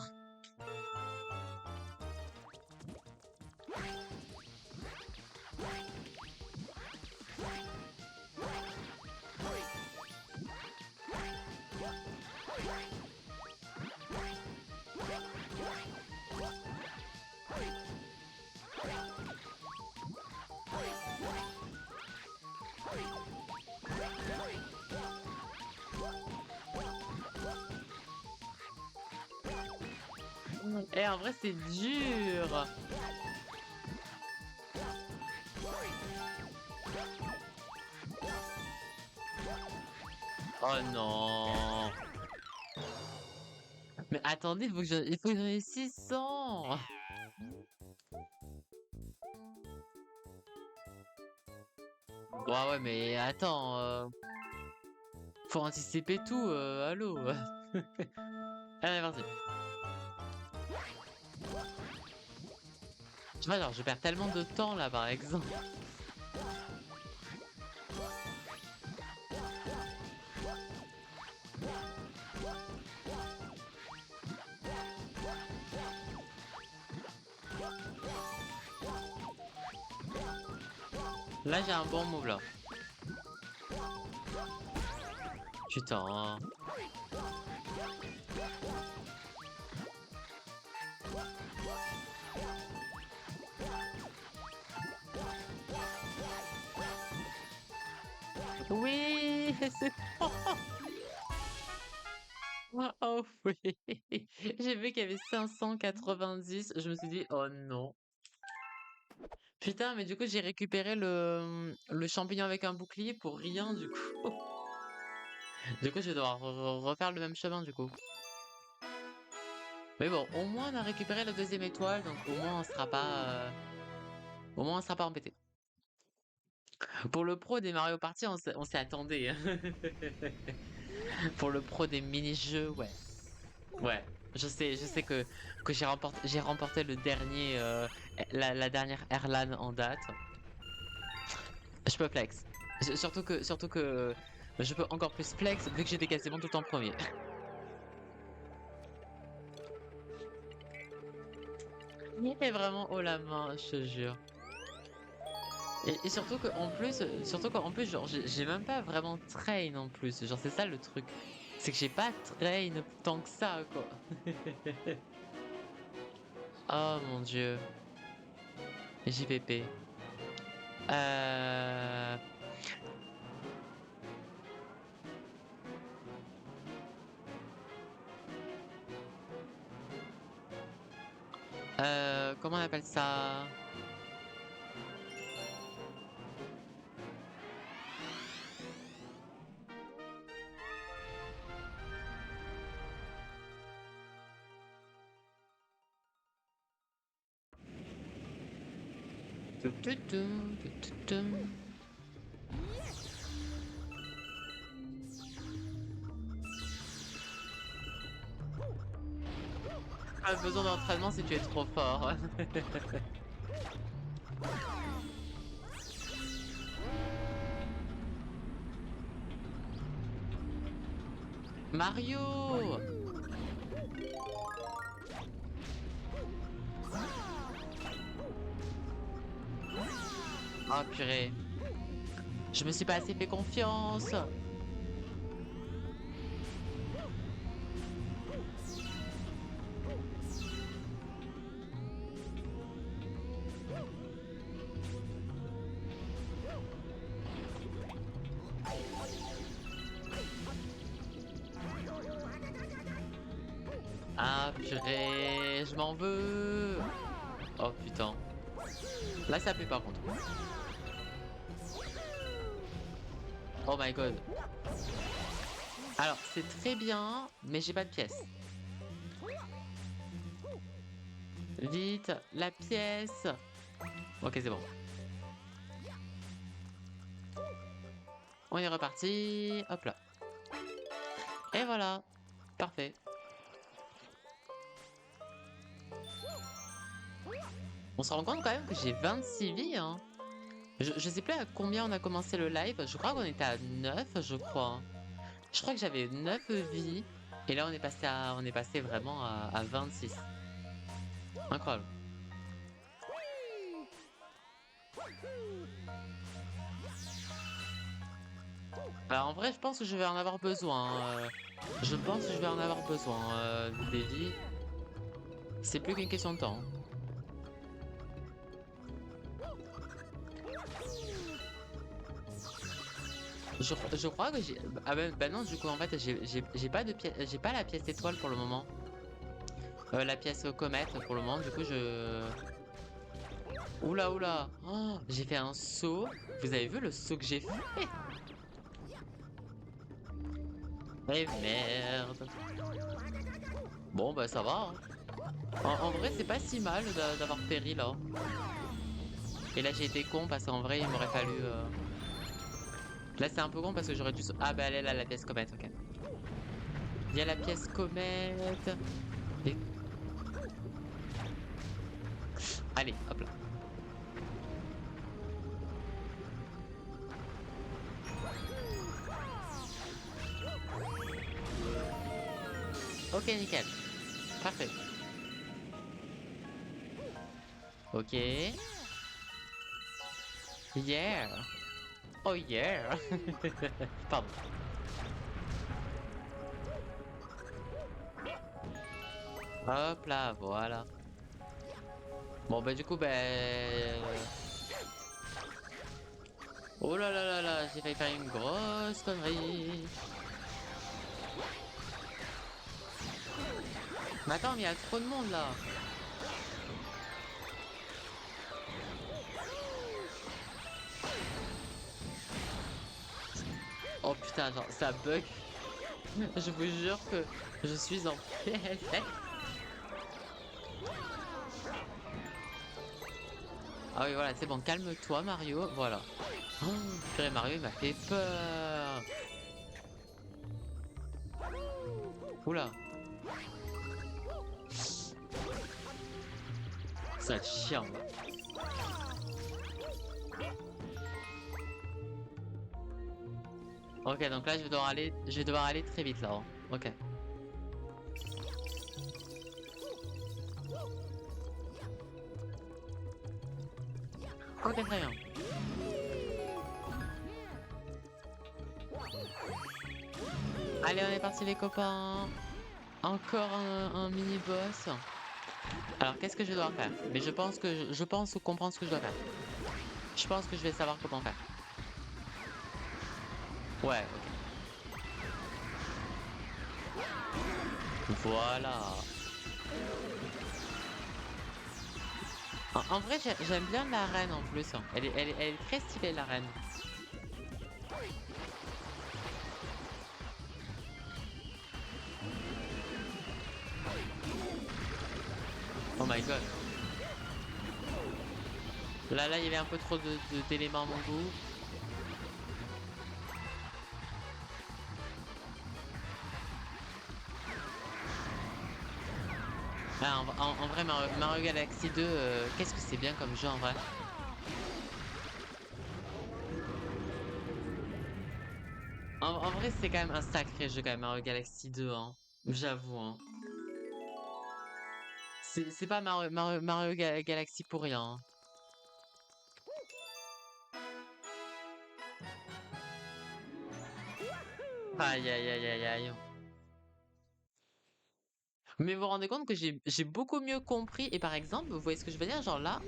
Et en vrai, c'est dur. Oh non. Mais attendez, il faut que j'en ai 600. Ouais, ouais, mais attends, faut anticiper tout, allô. Allez, vas-y. Tu vois, genre, je perds tellement de temps là, par exemple. Là, j'ai un bon move là. Putain. Oui, c'est bon. Oh oui. J'ai vu qu'il y avait 590. Je me suis dit, oh non. Putain, mais du coup, j'ai récupéré le champignon avec un bouclier pour rien, du coup. Du coup, je vais devoir refaire le même chemin, du coup. Mais bon, au moins, on a récupéré la deuxième étoile, donc au moins, on sera pas, au moins, on sera pas embêté. Pour le pro des Mario Party, on s'y attendait, hein. Pour le pro des mini-jeux, ouais. Ouais. Je sais que j'ai remporté le dernier, la dernière Airlan en date. Je peux flex. Surtout que je peux encore plus flex vu que j'étais quasiment tout en premier. Il est vraiment haut la main, je te jure. Et surtout qu'en plus, genre, j'ai même pas vraiment train en plus. Genre, c'est ça le truc. C'est que j'ai pas train tant que ça, quoi. Oh mon dieu. JPP. Euh... Comment on appelle ça? Pas besoin d'entraînement si tu es trop fort. Mario! Oh purée. Je me suis pas assez fait confiance. Ah purée, je m'en veux. Oh putain. Là ça pue par contre. Oh my god. Alors c'est très bien, mais j'ai pas de pièce. Vite, la pièce. Ok c'est bon. On est reparti. Hop là. Et voilà. Parfait. On se rend compte quand même que j'ai 26 vies, hein. Je sais plus à combien on a commencé le live. Je crois qu'on était à 9, je crois. Je crois que j'avais 9 vies. Et là, on est passé vraiment à 26. Incroyable. Alors, en vrai, je pense que je vais en avoir besoin. Je pense que je vais en avoir besoin des vies. C'est plus qu'une question de temps. Je crois que j'ai... Ah bah non, du coup, en fait, j'ai pas de pièce... J'ai pas la pièce étoile pour le moment. La pièce comète pour le moment, du coup, je... Oula, oula. Oh, j'ai fait un saut. Vous avez vu le saut que j'ai fait? Eh merde. Bon, bah ça va, hein. En vrai, c'est pas si mal d'avoir péri là. Et là, j'ai été con parce qu'en vrai, il m'aurait fallu... Là, c'est un peu con parce que j'aurais dû... Ah bah elle est là, la pièce comète, ok. Il y a la pièce comète. Et... Allez, hop là. Ok, nickel. Parfait. Ok. Yeah. Oh yeah. Pardon. Hop là, voilà. Bon bah du coup, oh là là là là, j'ai failli faire une grosse connerie. Mais attends, mais il y a trop de monde là. Oh putain, genre ça bug. Je vous jure que je suis en PLS. Ah oui, voilà, c'est bon, calme-toi, Mario. Voilà. Oh, purée, Mario, il m'a fait peur. Oula. Ça chien. Ok, donc là, je vais devoir aller très vite là, hein. Ok. Ok, très bien. Allez, on est parti les copains. Encore un mini-boss. Alors, qu'est-ce que je dois faire? Mais je pense que je pense comprendre ce que je dois faire. Je pense que je vais savoir comment faire. Ouais, ok. Voilà. En vrai, j'aime bien la reine en plus, hein. Elle est très stylée, la reine. Oh my god. Là, il y avait un peu trop d'éléments à mon goût. Ah, en vrai, Mario Galaxy 2, qu'est-ce que c'est bien comme jeu en vrai. En vrai, c'est quand même un sacré jeu quand même, Mario Galaxy 2, hein. J'avoue, hein. C'est pas Mario Galaxy pour rien, hein. Aïe, aïe, aïe, aïe, aïe. Mais vous vous rendez compte que j'ai beaucoup mieux compris et par exemple, vous voyez ce que je veux dire? Genre là,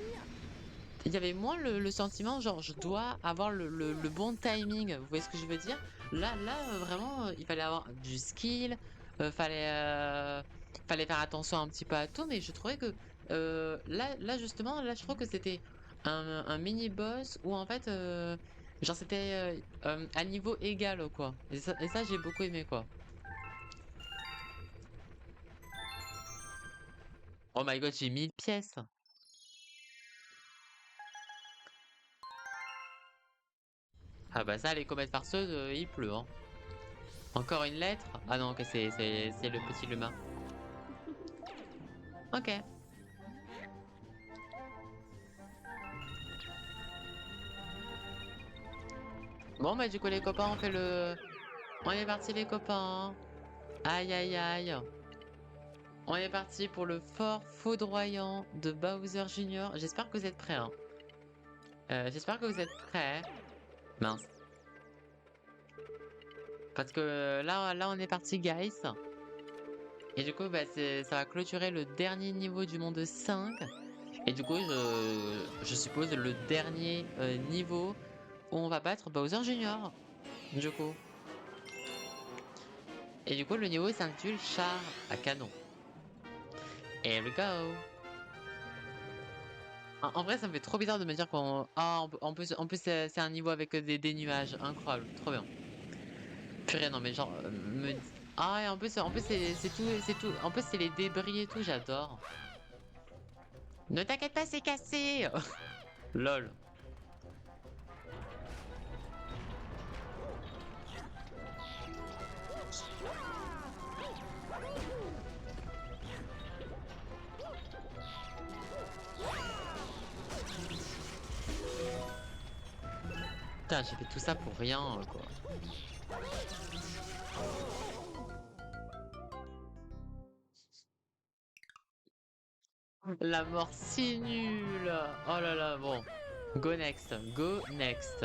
il y avait moins le sentiment genre je dois avoir le bon timing, vous voyez ce que je veux dire? Là, vraiment, il fallait avoir du skill, fallait faire attention un petit peu à tout, mais je trouvais que, là justement, là je trouve que c'était un mini boss où en fait, genre c'était, à niveau égal quoi et ça j'ai beaucoup aimé quoi. Oh my god, j'ai 1000 pièces! Ah bah ça, les comètes farceuses, il pleut, hein. Encore une lettre? Ah non, ok, c'est le petit Luma. Ok. Bon bah du coup les copains, on fait le... On est parti les copains. Aïe aïe aïe. On est parti pour le fort foudroyant de Bowser Jr. J'espère que vous êtes prêts, hein. J'espère que vous êtes prêts. Mince. Parce que là on est parti guys. Et du coup bah, ça va clôturer le dernier niveau du monde 5. Et du coup je suppose le dernier niveau où on va battre Bowser Jr. Du coup. Et du coup le niveau s'intitule Char à canon. Here we go. En vrai, ça me fait trop bizarre de me dire qu'on... Ah, en plus c'est un niveau avec des nuages. Incroyable, trop bien. Purée, non, mais genre, Ah, et en plus c'est tout. En plus, c'est les débris et tout, j'adore. Ne t'inquiète pas, c'est cassé! Lol. Putain, j'ai fait tout ça pour rien, quoi. La mort si nulle! Oh là là, bon. Go next, go next.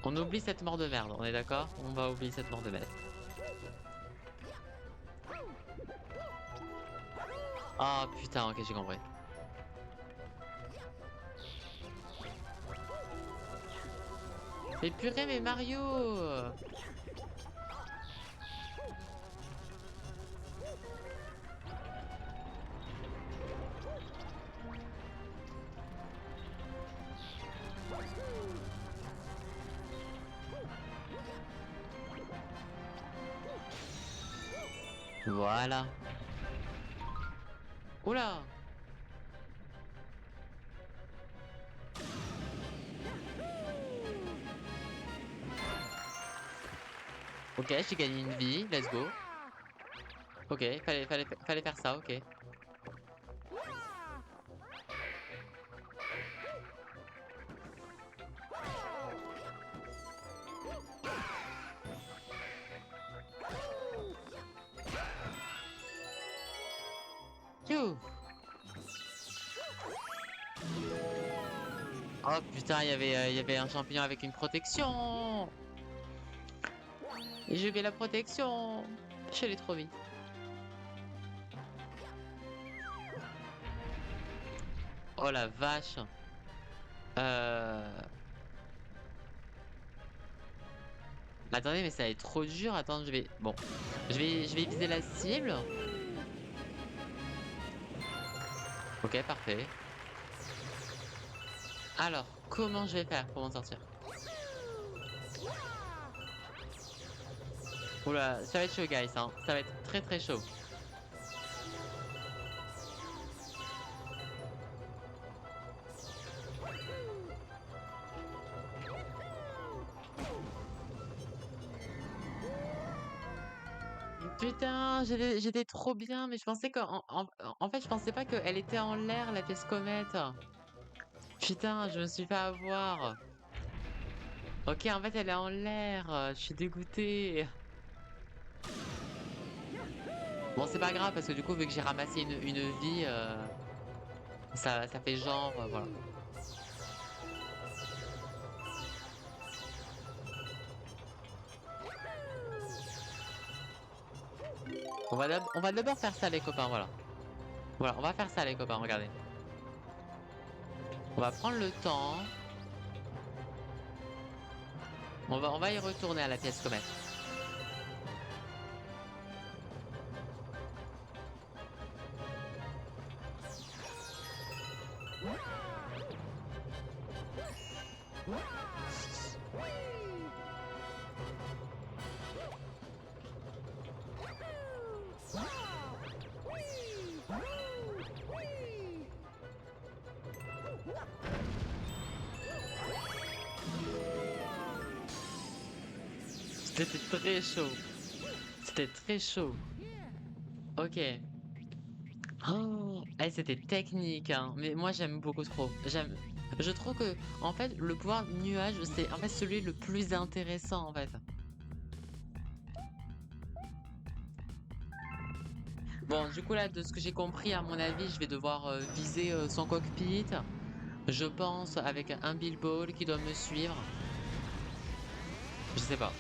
On oublie cette mort de merde, on est d'accord? On va oublier cette mort de merde. Ah putain, ok, j'ai compris. Mais purée, mais Mario! Voilà. Oula! Ok, j'ai gagné une vie, let's go. Ok, fallait faire ça, ok. Youh. Oh putain, il y avait un champignon avec une protection. Et je vais la protection. Je suis allé trop vite. Oh la vache. Euh... Attendez, mais ça va être trop dur. Attends, je vais... Bon. Je vais viser la cible. Ok, parfait. Alors, comment je vais faire pour m'en sortir? Oula, ça va être chaud, guys, hein. Ça va être très très chaud. Putain, j'étais trop bien, mais je pensais en fait, je pensais pas qu'elle était en l'air, la pièce comète. Putain, je me suis fait avoir. Ok, en fait, elle est en l'air. Je suis dégoûté. Bon, c'est pas grave, parce que du coup, vu que j'ai ramassé une vie, ça fait genre, voilà. On va d'abord faire ça, les copains, voilà. Voilà, on va faire ça, les copains, regardez. On va prendre le temps. On va y retourner à la pièce comète. C'était très chaud. C'était très chaud. Ok. Oh, eh, c'était technique, hein. Mais moi j'aime beaucoup trop. J'aime. Je trouve que en fait le pouvoir nuage c'est en fait celui le plus intéressant en fait. Bon du coup là de ce que j'ai compris à mon avis je vais devoir viser son cockpit. Je pense avec un Bill Ball qui doit me suivre. Je sais pas.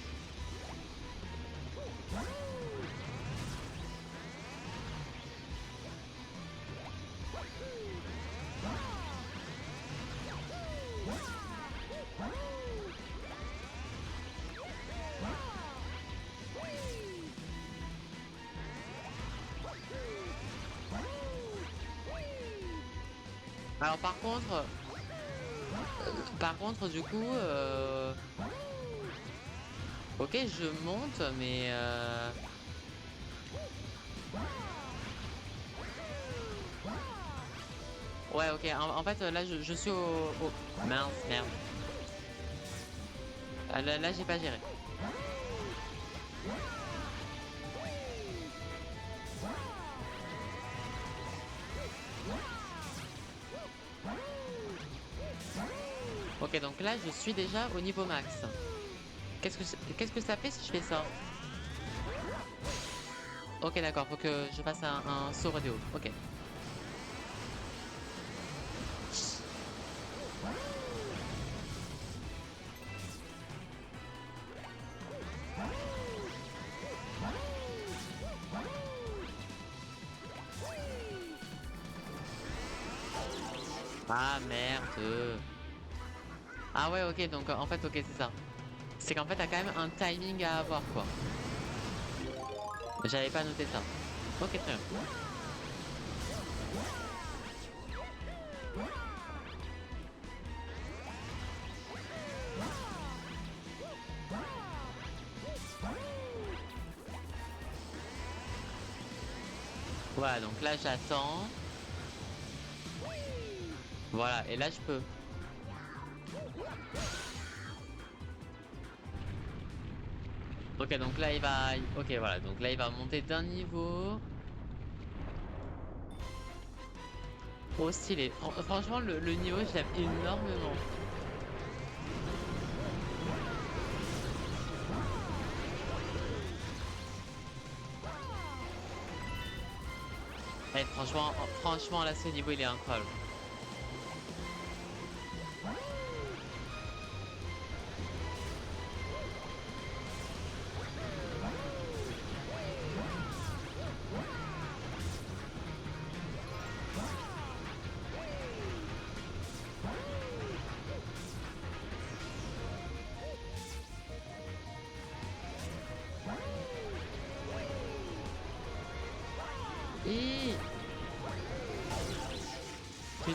Alors par contre du coup ok je monte mais ouais ok en fait là je suis mince merde. Ah, là j'ai pas géré. Ok, donc là, je suis déjà au niveau max. Qu'est-ce que ça fait si je fais ça? Ok, d'accord, faut que je fasse un saut radio. Ok. Ah merde. Ah ouais, ok, donc en fait, ok, c'est ça. C'est qu'en fait, t'as quand même un timing à avoir, quoi. J'avais pas noté ça. Ok, très bien. Voilà, donc là, j'attends. Voilà, et là, je peux. Ok, donc là, il va... Ok, voilà, donc là, il va monter d'un niveau. Oh, stylé. Franchement, le niveau, je l'aime énormément. Eh, franchement, là, ce niveau, il est incroyable.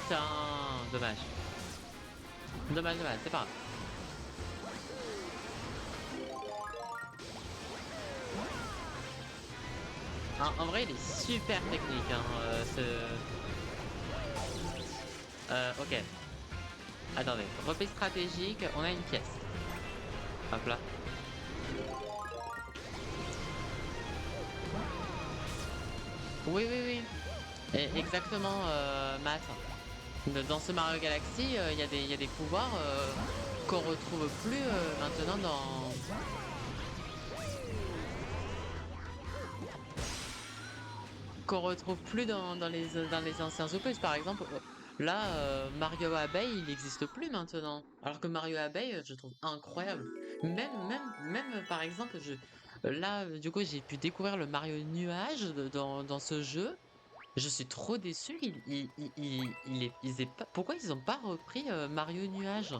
putain, dommage. Dommage, dommage, c'est pas grave. En vrai, il est super technique, hein, ok. Attendez, repli stratégique, on a une pièce. Hop là. Oui, oui, oui. Exactement, Matt. Dans ce Mario Galaxy, il y a des pouvoirs qu'on retrouve plus maintenant dans... Qu'on retrouve plus dans les anciens opus. Par exemple, là, Mario Abeille, il n'existe plus maintenant. Alors que Mario Abeille, je trouve incroyable. Même par exemple, là, du coup, j'ai pu découvrir le Mario Nuage dans ce jeu. Je suis trop déçu. Ils aient pas... Pourquoi ils n'ont pas repris Mario Nuage?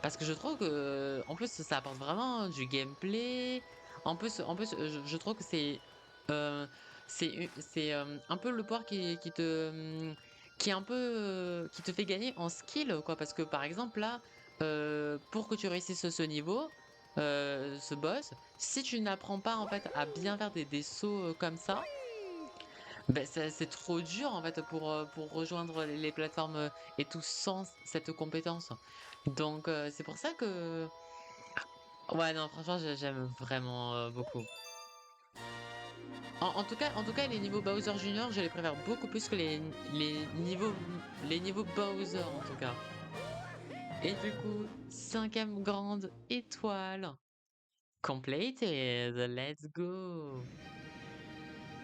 Parce que je trouve que, en plus, ça apporte vraiment du gameplay. En plus, je trouve que euh, c'est un peu le pouvoir qui est un peu, qui te fait gagner en skill, quoi. Parce que par exemple là, pour que tu réussisses ce niveau, ce boss, si tu n'apprends pas en fait à bien faire des sauts comme ça, ben c'est trop dur en fait pour rejoindre les plateformes et tout sans cette compétence. Donc c'est pour ça que ouais non franchement j'aime vraiment beaucoup. En tout cas les niveaux Bowser Junior je les préfère beaucoup plus que les niveaux Bowser en tout cas. Et du coup cinquième grande étoile completed, let's go.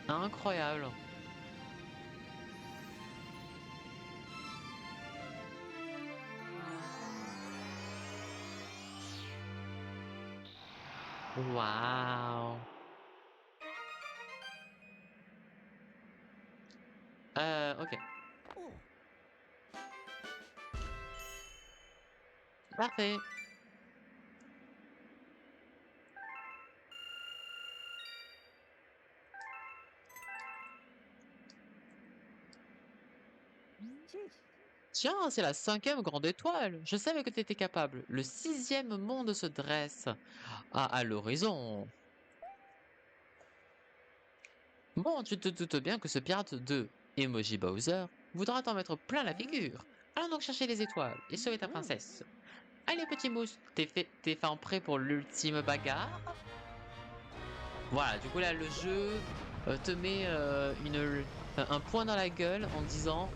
Incroyable. Waouh. Ok. Parfait. Tiens, c'est la cinquième grande étoile. Je savais que tu étais capable. Le sixième monde se dresse à l'horizon. Bon, tu te doutes bien que ce pirate de Emoji Bowser voudra t'en mettre plein la figure. Allons donc chercher les étoiles et sauver ta princesse. Allez, petit mousse, t'es fin prêt pour l'ultime bagarre? Voilà, du coup là, le jeu te met un point dans la gueule en disant,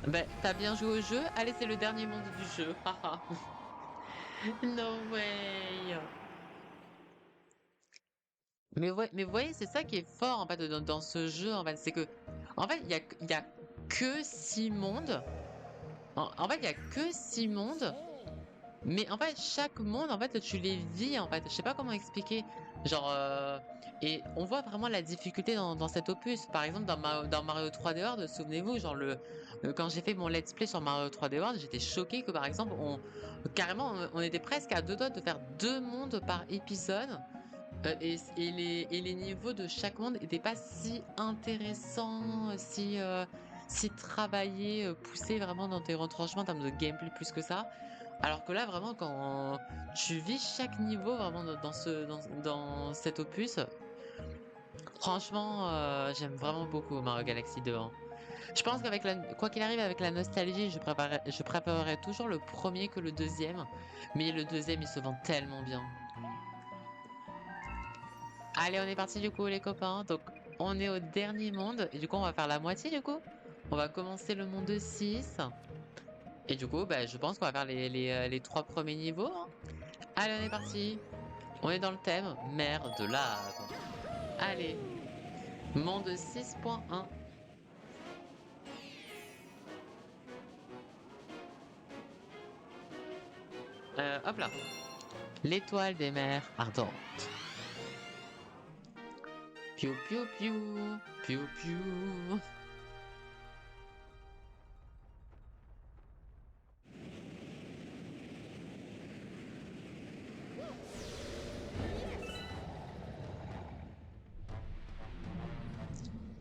ben, t'as bien joué au jeu? Allez, c'est le dernier monde du jeu. Haha. No way. Mais vous voyez, c'est ça qui est fort en fait dans ce jeu en fait, c'est que en fait il y a que 6 mondes. En fait, il y a que 6 mondes, mais en fait chaque monde en fait tu les vis en fait. Je sais pas comment expliquer. Genre et on voit vraiment la difficulté dans cet opus. Par exemple dans Mario 3D World, souvenez-vous, genre quand j'ai fait mon let's play sur Mario 3D World, j'étais choqué que par exemple on était presque à deux doigts de faire 2 mondes par épisode. Et les niveaux de chaque monde n'étaient pas si intéressants, si travaillés, poussés vraiment dans tes retranchements en termes de gameplay plus que ça. Alors que là, vraiment, quand tu vis chaque niveau vraiment dans cet opus, franchement, j'aime vraiment beaucoup Mario Galaxy 2, hein. Je pense quoi qu'il arrive avec la nostalgie, je préférerais toujours le premier que le deuxième, mais le deuxième il se vend tellement bien. Allez, on est parti du coup les copains. Donc on est au dernier monde et du coup on va faire la moitié du coup. On va commencer le monde 6 et du coup bah, je pense qu'on va faire les 3 premiers niveaux, hein. Allez, on est parti. On est dans le thème mer de lave. Allez, monde 6.1. Hop là. L'étoile des mers ardentes. Piou piou piou. Piou piou.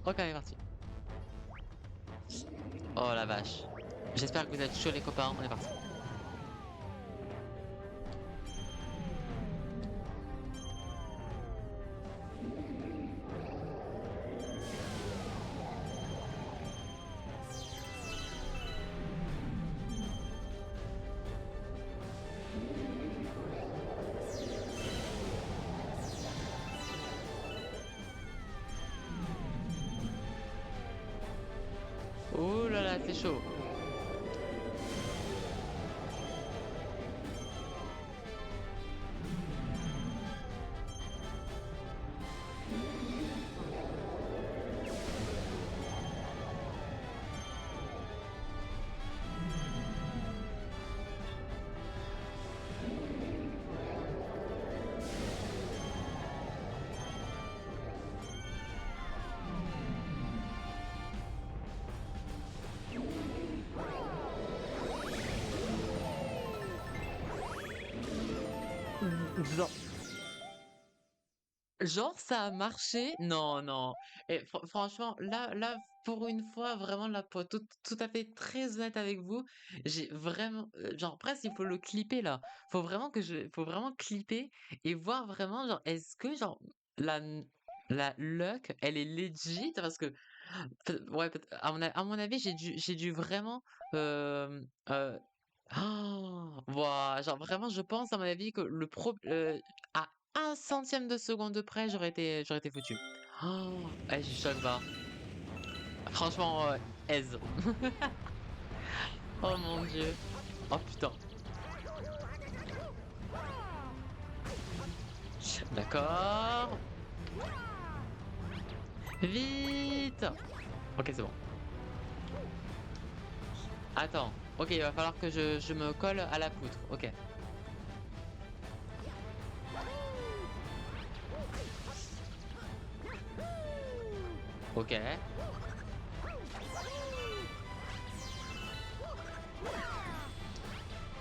Ok, on est parti. Oh la vache. J'espère que vous êtes chauds les copains, on est parti. Oh là là, c'est chaud. Genre, genre, ça a marché? Non, non. Et franchement, là, pour une fois, vraiment, là, pour être tout à fait très honnête avec vous, j'ai vraiment, genre, presque, il faut le clipper, là. Faut vraiment clipper et voir vraiment, genre, est-ce que, genre, la, la luck, elle est legit? Parce que, ouais, à mon avis, j'ai dû vraiment, euh, euh, genre vraiment, je pense à mon avis que à un centième de seconde près, j'aurais été foutu. Je choque pas. Franchement, aise. Oh mon Dieu. Oh putain. D'accord. Vite. Ok, c'est bon. Attends. Ok, il va falloir que je me colle à la poutre. Ok. Ok.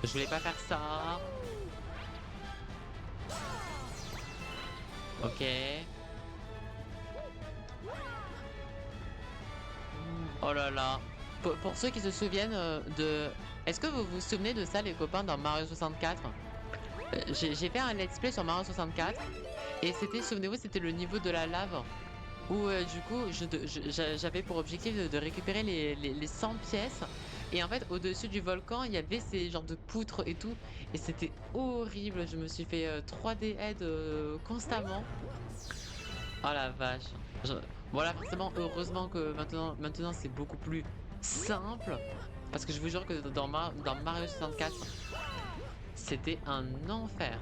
Je voulais pas faire ça. Ok. Oh là là. Pour ceux qui se souviennent de... Est-ce que vous vous souvenez de ça, les copains, dans Mario 64? J'ai fait un let's play sur Mario 64 et c'était, souvenez-vous, c'était le niveau de la lave où du coup j'avais pour objectif de récupérer les 100 pièces et en fait au-dessus du volcan il y avait ces genres de poutres et tout et c'était horrible. Je me suis fait 3D head constamment. Oh la vache. Je- Voilà, forcément, heureusement que maintenant c'est beaucoup plus simple. Parce que je vous jure que dans Mario 64, c'était un enfer.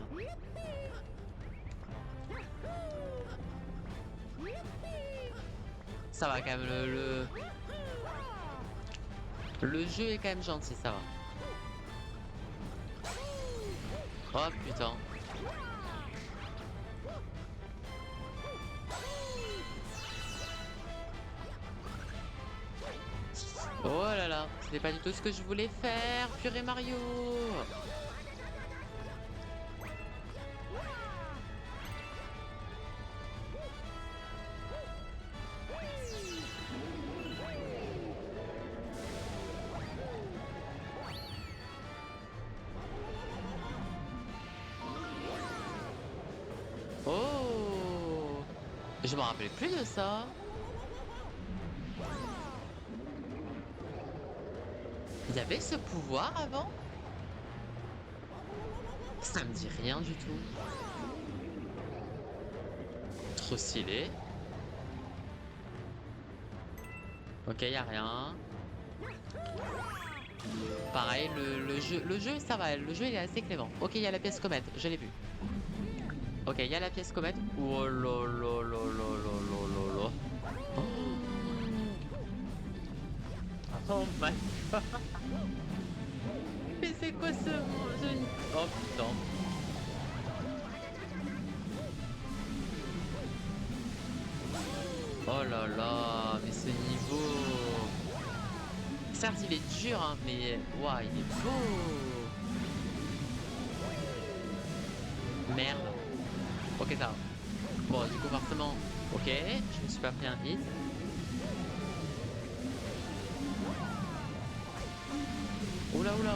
Ça va quand même, le jeu est quand même gentil, ça va. Oh putain. Oh là là, c'était pas du tout ce que je voulais faire, purée Mario. Oh, je me rappelais plus de ça. Il y avait ce pouvoir avant? Ça me dit rien du tout. Trop stylé. Ok, y a rien. Pareil, le jeu, ça va, le jeu il est assez clément. Ok, il y a la pièce comète, je l'ai vu. Ok, il y a la pièce comète. Oh là là là là là là là là. Oh, oh my god. Mais c'est quoi ce jeu? Oh putain. Oh là là, mais ce niveau. Certes, il est dur, hein, mais waouh, il est beau. Merde. Ok, ça va. Bon, du coup, forcément, ok, je me suis pas pris un hit. Oula, oula.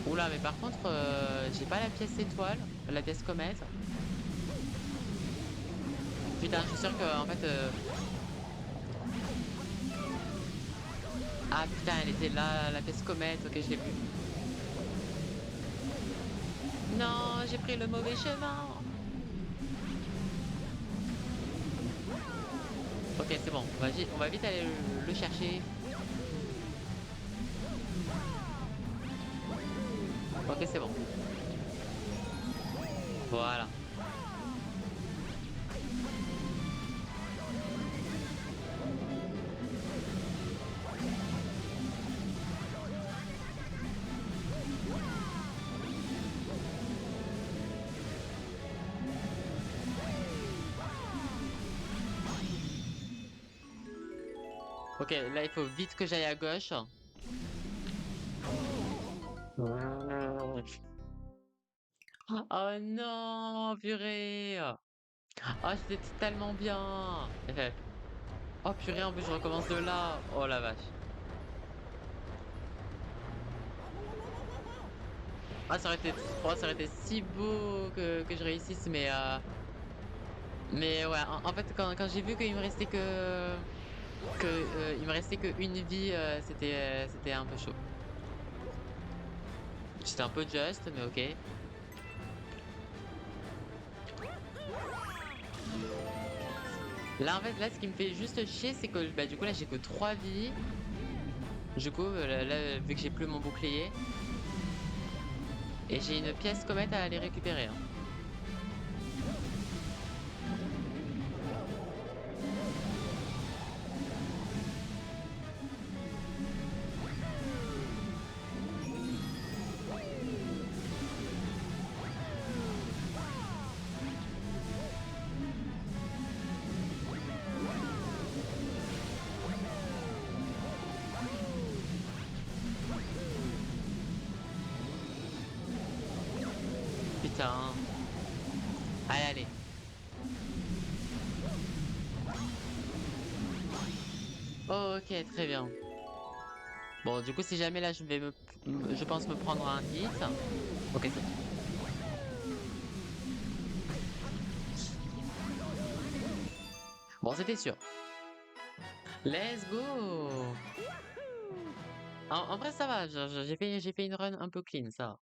Oula, mais par contre, j'ai pas la pièce étoile, la pièce comète. Putain, je suis sûr que, en fait... Ah putain, elle était là, la pièce comète, ok, je l'ai plus. Non, j'ai pris le mauvais chemin. Ok, c'est bon, on va vite aller le chercher. Ok, c'est bon. Voilà. Ok, là il faut vite que j'aille à gauche. Oh non, purée. Oh, c'était tellement bien. Oh purée, en plus je recommence de là. Oh la vache. Ah, ça aurait été si beau que je réussisse, mais ouais, en fait, quand j'ai vu qu'il me restait il me restait que une vie, c'était un peu chaud. C'était un peu juste, mais ok. Là, en fait, là, ce qui me fait juste chier, c'est que bah, du coup, là, j'ai que 3 vies. Du coup, là, vu que j'ai plus mon bouclier, et j'ai une pièce comète à aller récupérer, hein. Putain. Allez, allez. Ok, très bien. Bon, du coup, si jamais là, je pense me prendre un hit. Ok, c'est bon. Bon, c'était sûr. Let's go! En vrai, ça va. J'ai fait une run un peu clean, ça va.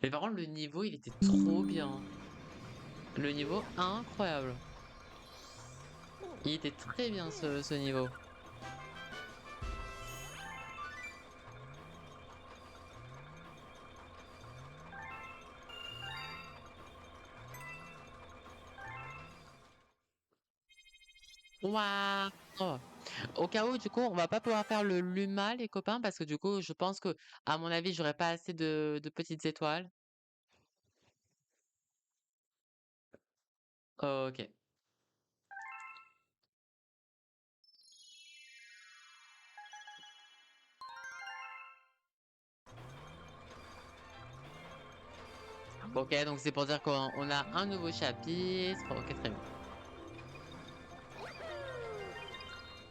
Mais par contre, le niveau, il était trop bien. Le niveau, incroyable. Il était très bien, ce niveau. Waouh! Au cas où, du coup, on va pas pouvoir faire le Luma, les copains, parce que du coup, je pense que, à mon avis, j'aurais pas assez de petites étoiles. Ok. Ok, donc c'est pour dire qu'on a un nouveau chapitre. Ok, très bien.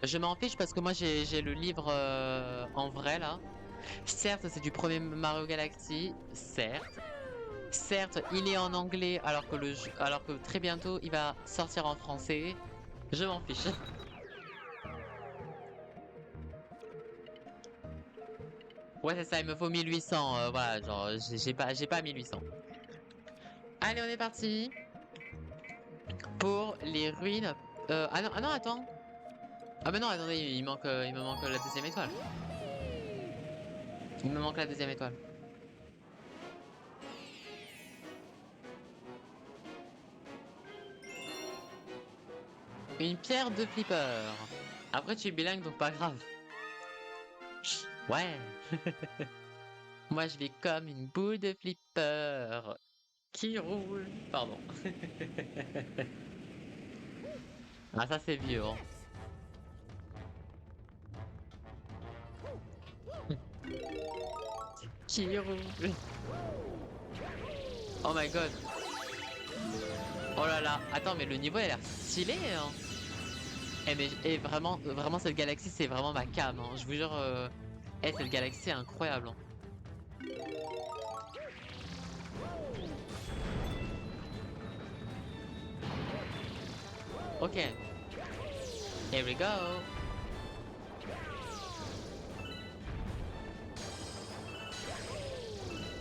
Je m'en fiche parce que moi j'ai le livre en vrai là. Certes, c'est du premier Mario Galaxy, certes. Certes, il est en anglais alors que très bientôt il va sortir en français. Je m'en fiche. Ouais, c'est ça, il me faut 1800. Voilà, genre j'ai pas 1800. Allez, on est parti pour les ruines. Ah non, attends. Ah bah non, attendez, il me manque la deuxième étoile. Il me manque la deuxième étoile. Une pierre de flipper. Après, tu es bilingue, donc pas grave. Ouais. Moi, je vais comme une boule de flipper qui roule. Pardon. Ah, ça, c'est vieux, hein. Qui roule. Oh my god. Oh là là. Attends, mais le niveau, il a l'air stylé, hein. Et vraiment, vraiment cette galaxie c'est vraiment ma cam, hein. Je vous jure, cette galaxie est incroyable, hein. Ok, here we go.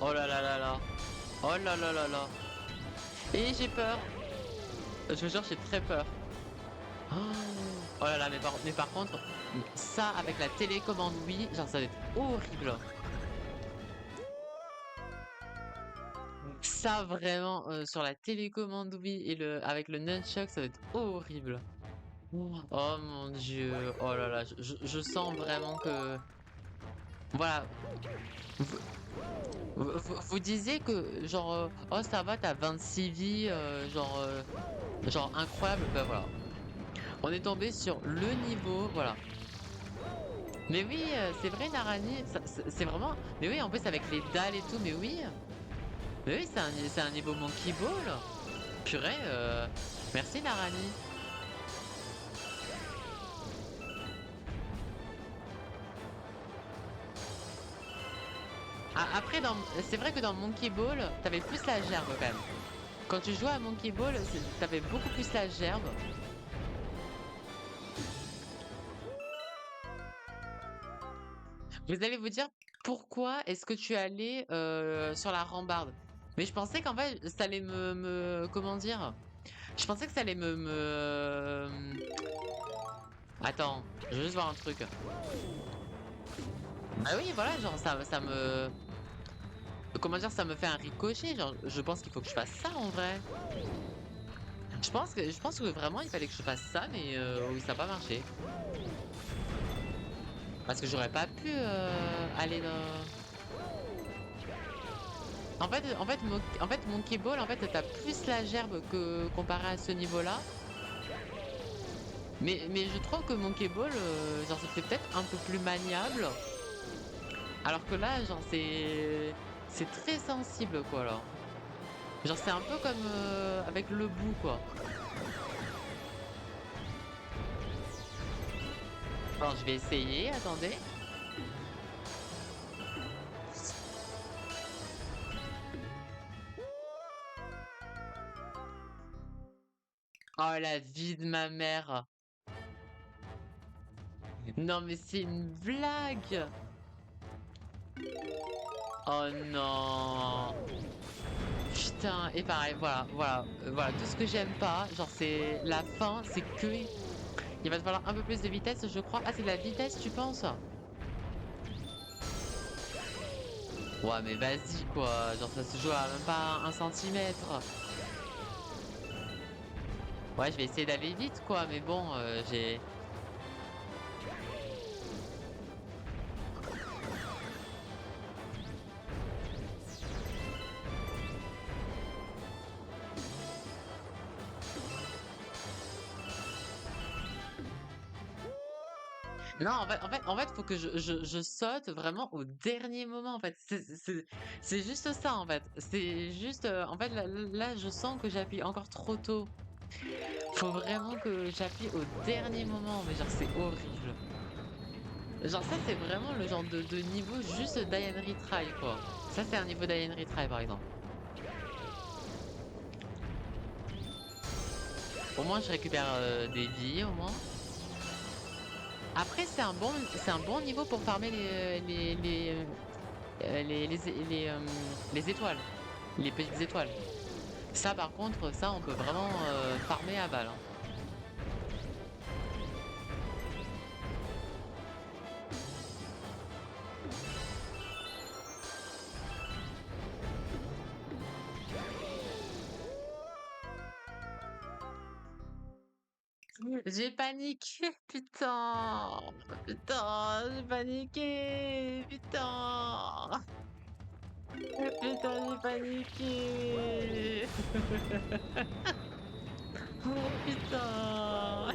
Oh là là là là. Oh là là là là. Et j'ai peur. Je vous jure, j'ai très peur. Oh, oh là là, mais par contre, ça avec la télécommande Wii, genre ça va être horrible. Ça vraiment, sur la télécommande Wii et avec le nunchuck, ça va être horrible. Oh mon dieu, oh là là, je sens vraiment que... Voilà, vous, vous disiez que genre, oh ça va, t'as 26 vies, genre incroyable, bah voilà. On est tombé sur le niveau, voilà. Mais oui, c'est vrai Narani, c'est vraiment... Mais oui, en plus avec les dalles et tout, mais oui. Mais oui, c'est un niveau Monkey Ball. Purée, merci Narani. Ah, après, c'est vrai que dans Monkey Ball, t'avais plus la gerbe quand même. Quand tu jouais à Monkey Ball, t'avais beaucoup plus la gerbe. Vous allez vous dire pourquoi est-ce que tu es allé sur la rambarde. Mais je pensais qu'en fait, ça allait comment dire? Je pensais que ça allait Attends, je veux juste voir un truc. Ah oui, voilà, genre ça me... Comment dire, ça me fait un ricochet. Genre, je pense qu'il faut que je fasse ça en vrai. Je pense que vraiment il fallait que je fasse ça, mais oui, ça n'a pas marché. Parce que j'aurais pas pu aller dans... En fait, Monkey Ball, en fait, t'as plus la gerbe que comparé à ce niveau-là. Mais je trouve que Monkey Ball, genre, c'était peut-être un peu plus maniable. Alors que là, genre, c'est très sensible, quoi, là. Genre, c'est un peu comme avec le bout, quoi. Alors, je vais essayer, attendez. Oh, la vie de ma mère. Non, mais c'est une blague. Oh non. Putain, et pareil, voilà, tout ce que j'aime pas, genre c'est la fin, c'est que il va te falloir un peu plus de vitesse, je crois. Ah, c'est de la vitesse, tu penses? Ouais, mais vas-y quoi, genre ça se joue à même pas un centimètre. Ouais, je vais essayer d'aller vite quoi, mais bon, j'ai... Non, faut que je saute vraiment au dernier moment, en fait. C'est juste ça, en fait. C'est juste, en fait, là, je sens que j'appuie encore trop tôt. Faut vraiment que j'appuie au dernier moment, mais genre, c'est horrible. Genre, ça, c'est vraiment le genre de niveau juste Diane Retry, quoi. Ça, c'est un niveau Diane Retry, par exemple. Au moins, je récupère des vies, au moins. Après, c'est un bon niveau pour farmer les étoiles, les petites étoiles. Ça, par contre, ça, on peut vraiment farmer à balle, hein. J'ai paniqué, putain, putain, j'ai paniqué, putain, putain, j'ai paniqué, oh putain,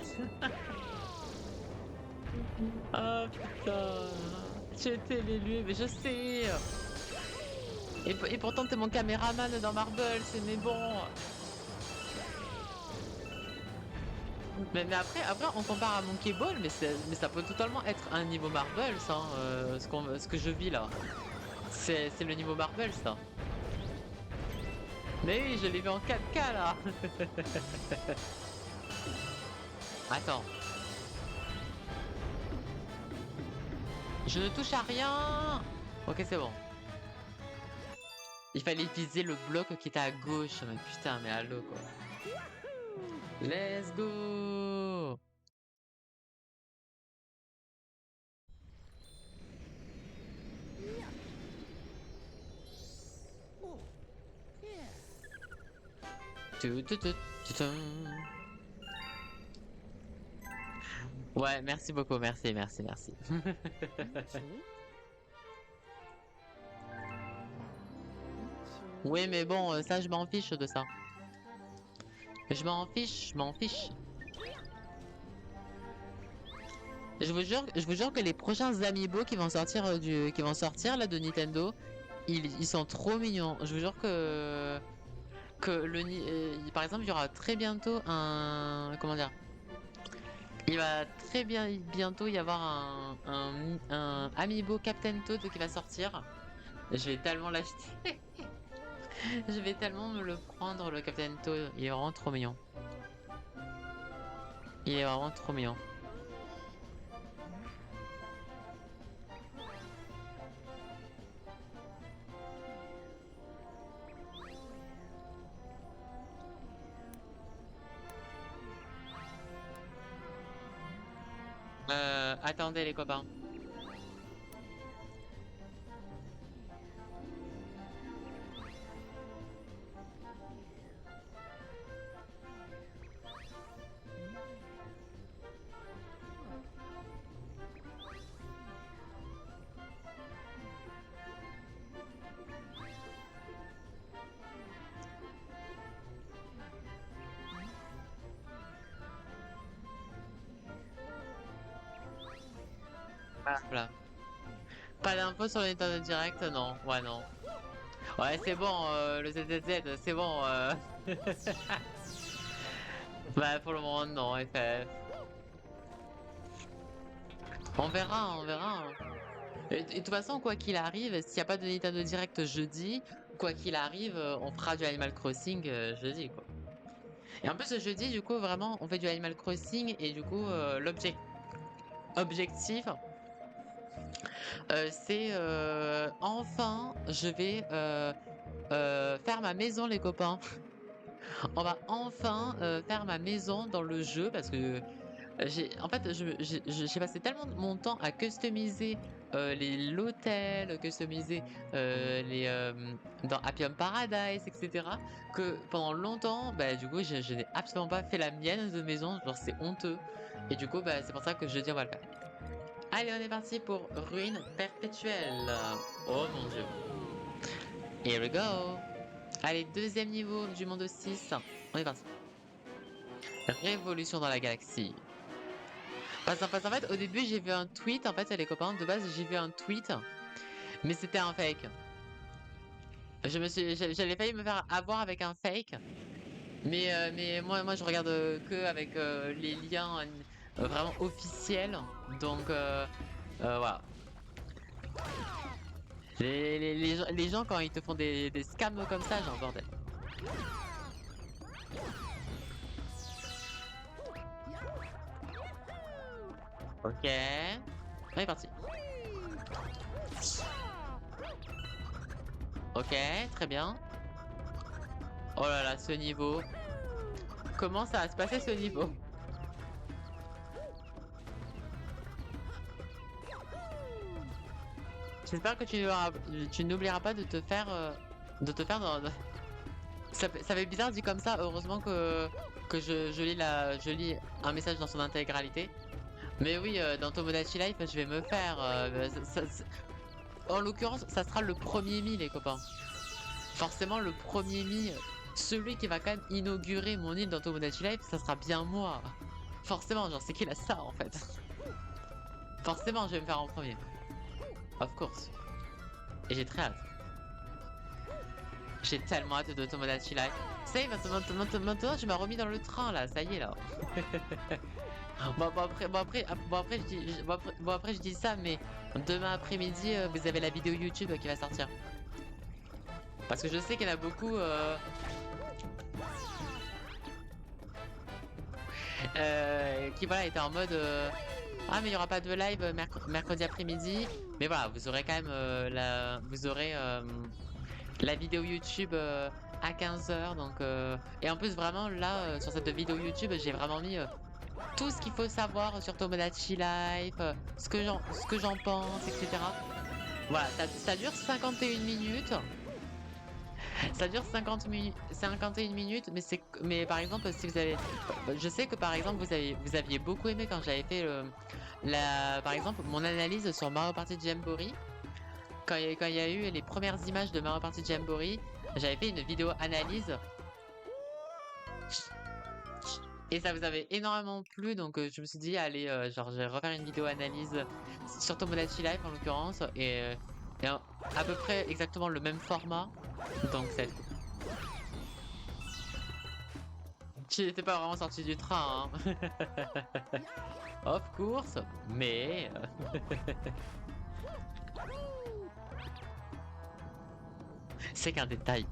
oh putain, tu étais l'élu, mais je sais. Et pourtant, t'es mon caméraman dans Marble, c'est mais bon. Mais après, on compare à Monkey Ball, mais ça peut totalement être un niveau Marvel, ça, hein, ce que je vis là. C'est le niveau Marvel, ça. Mais oui, je l'ai vu en 4K là. Attends. Je ne touche à rien. Ok, c'est bon. Il fallait viser le bloc qui était à gauche. Mais putain, mais allô quoi. Let's go. Tu. Ouais, merci beaucoup, merci. Oui, mais bon, ça, je m'en fiche de ça. Je m'en fiche. Je vous jure que les prochains amiibo qui vont sortir qui vont sortir là de Nintendo, ils sont trop mignons. Je vous jure que par exemple, il y aura très bientôt un comment dire. Il va très bientôt y avoir un amiibo Captain Toad qui va sortir. Je vais tellement l'acheter. Je vais tellement me le prendre le Captain Toad. Il est vraiment trop mignon. Il est vraiment trop mignon. Attendez les copains. Voilà. Pas d'infos sur les Nintendo Direct, non. Ouais, non. Ouais, c'est bon, le ZZZ, c'est bon. Bah, pour le moment, non, FF. On verra, on verra. Et de toute façon, quoi qu'il arrive, s'il n'y a pas de Nintendo Direct jeudi, quoi qu'il arrive, on fera du Animal Crossing jeudi, quoi. Et en plus, jeudi, du coup, vraiment, on fait du Animal Crossing et du coup, objectif, c'est enfin, je vais faire ma maison, les copains. On va enfin faire ma maison dans le jeu parce que en fait, j'ai passé tellement de mon temps à customiser l'hôtel, customiser dans Happy Home Paradise, etc. que pendant longtemps, bah, du coup, je n'ai absolument pas fait la mienne de maison. Genre, c'est honteux. Et du coup, bah, c'est pour ça que je dis on va le faire. Allez, on est parti pour Ruine Perpétuelle. Oh mon dieu. Here we go. Allez, deuxième niveau du monde 6. On est parti. Révolution dans la galaxie. Parce qu'en fait, au début, j'ai vu un tweet. En fait, les copains, de base, j'ai vu un tweet. Mais c'était un fake. J'allais failli me faire avoir avec un fake. Mais moi, je regarde que avec les liens vraiment officiels. Donc, voilà. Les gens, quand ils te font des scams comme ça, genre bordel. Ok. On est parti. Ok, très bien. Oh là là, ce niveau. Comment ça va se passer ce niveau? J'espère que tu n'oublieras pas de te faire ça fait bizarre dit comme ça. Heureusement que je lis un message dans son intégralité. Mais oui, dans Tomodachi Life, je vais me faire. En l'occurrence, ça sera le premier Mi, les copains. Forcément, le premier Mi, celui qui va quand même inaugurer mon île dans Tomodachi Life, ça sera bien moi. Forcément, genre, c'est qu'il a ça en fait. Forcément, je vais me faire en premier. Of course. Et j'ai très hâte. J'ai tellement hâte de Tomodachi Life. Ça y est, maintenant, je m'as remis dans le train là, ça y est là. Bon après je dis ça, mais demain après-midi, vous avez la vidéo YouTube qui va sortir. Parce que je sais qu'il y en a beaucoup qui voilà étaient en mode ah mais il y aura pas de live mercredi après-midi. Mais voilà, vous aurez quand même vous aurez la vidéo YouTube à 15 h donc et en plus vraiment là sur cette vidéo YouTube j'ai vraiment mis tout ce qu'il faut savoir sur Tomodachi Life, ce que j'en pense, etc. Voilà, ça dure 51 minutes. Ça dure 51 minutes, mais par exemple, si vous avez, je sais que par exemple, vous aviez beaucoup aimé quand j'avais fait par exemple, mon analyse sur Mario Party Jamboree. Quand il y a eu les premières images de Mario Party Jamboree, j'avais fait une vidéo analyse. Et ça vous avait énormément plu, donc je me suis dit, allez, genre, je vais refaire une vidéo analyse sur Tomodachi Life en l'occurrence, et à peu près exactement le même format, donc ça va être cool. Tu n'étais pas vraiment sorti du train, hein. Of course, mais... c'est qu'un détail.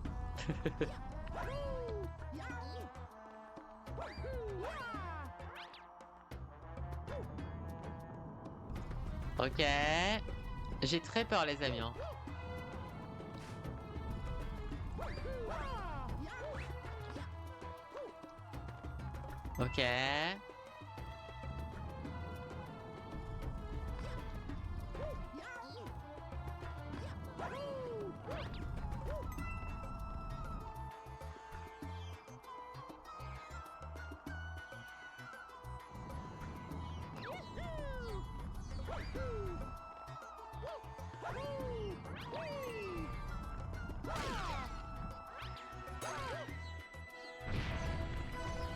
Ok. J'ai très peur les amis, hein. Ok.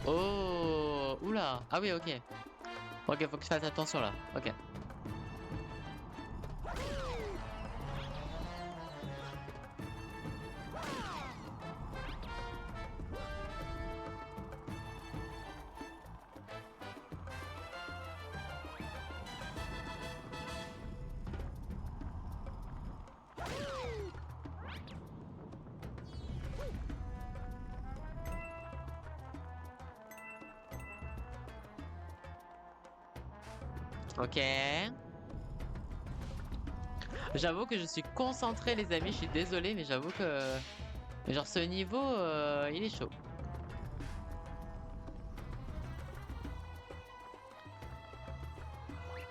Oh, oula. Ah oui, ok. Ok, faut que je fasse attention là. Ok. Ok. J'avoue que je suis concentré les amis, je suis désolé, mais j'avoue que... genre ce niveau, il est chaud.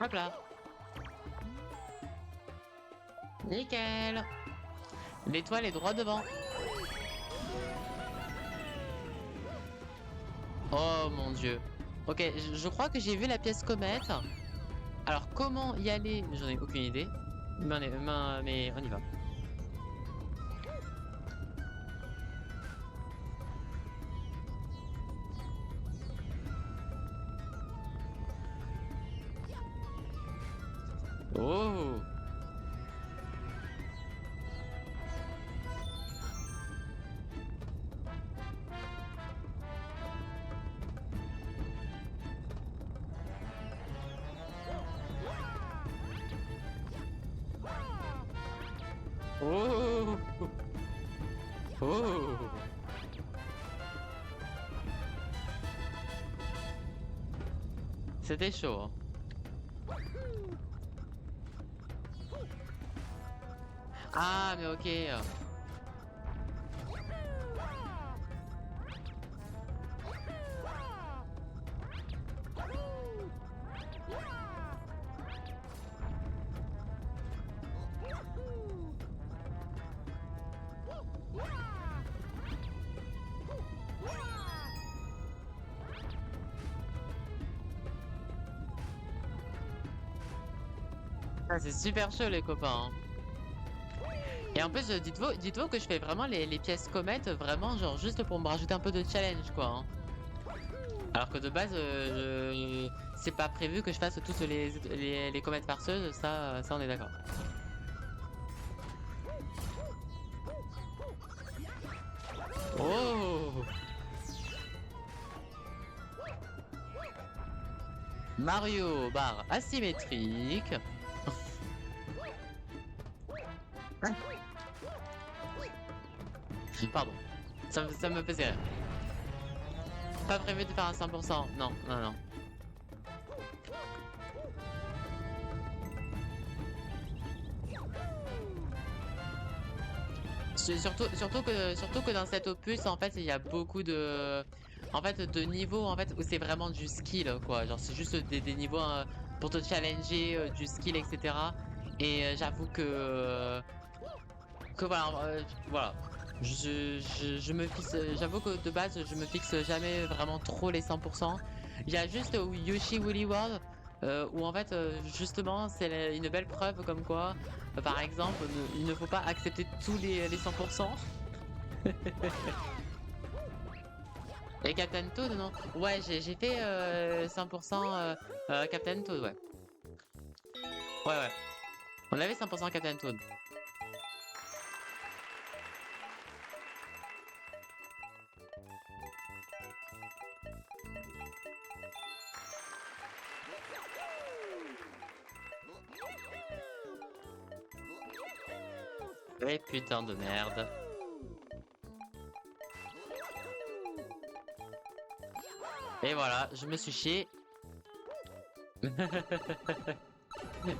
Hop là. Nickel. L'étoile est droit devant. Oh mon dieu. Ok, je crois que j'ai vu la pièce comète. Alors comment y aller, j'en ai aucune idée. Mais on y va. Oh. Oh. Oh. C'était chaud, hein. Ah mais ok. Ah, c'est super chaud les copains, hein. Et en plus, dites-vous que je fais vraiment les pièces comètes, vraiment genre juste pour me rajouter un peu de challenge quoi, hein. Alors que de base, c'est pas prévu que je fasse toutes les comètes farceuses, ça on est d'accord. Mario barre asymétrique. Pardon, ça me faisait rire. Pas prévu de faire un 100%. Non, non, non. Surtout que dans cet opus, en fait, il y a beaucoup de niveaux en fait où c'est vraiment du skill quoi. Genre c'est juste des niveaux pour te challenger, du skill, etc. Et j'avoue que voilà, voilà. Je me fixe, j'avoue que de base, je me fixe jamais vraiment trop les 100%. Il y a juste Yoshi Woolly World, où en fait, justement, c'est une belle preuve comme quoi, par exemple, il ne faut pas accepter tous les 100%. Et Captain Toad, non? Ouais, j'ai fait 100% Captain Toad, ouais. Ouais, ouais. On avait 100% Captain Toad. Et putain de merde. Et voilà, je me suis chié.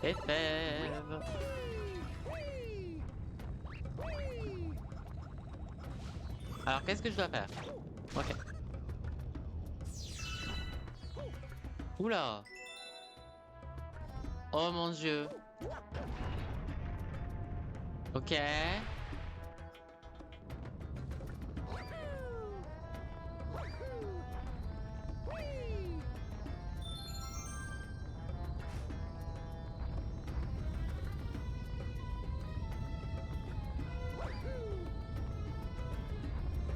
Et fève. Alors qu'est-ce que je dois faire? Ok. Oula. Oh mon dieu. Ok.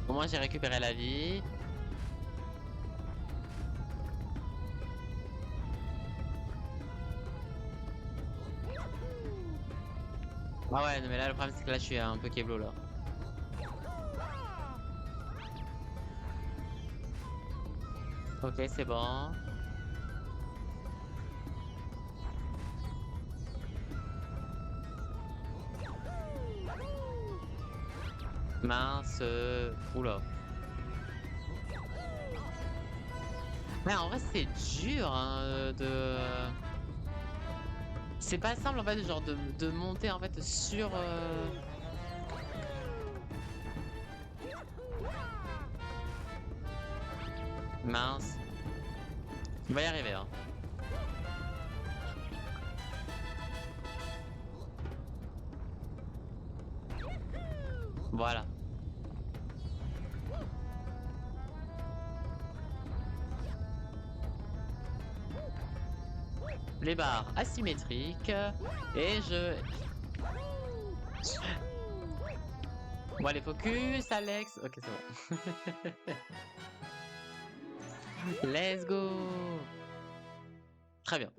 Au moins j'ai récupéré la vie. Ah ouais, non, mais là le problème c'est que là je suis un peu keblo là. Ok, c'est bon. Mince. Oula. Mais en vrai c'est dur hein, de... C'est pas simple en fait genre de monter en fait sur... Mince. Il va y arriver hein. Voilà. Les barres asymétriques. Et je... Bon allez, focus, Alex. Ok, c'est bon. Let's go. Très bien.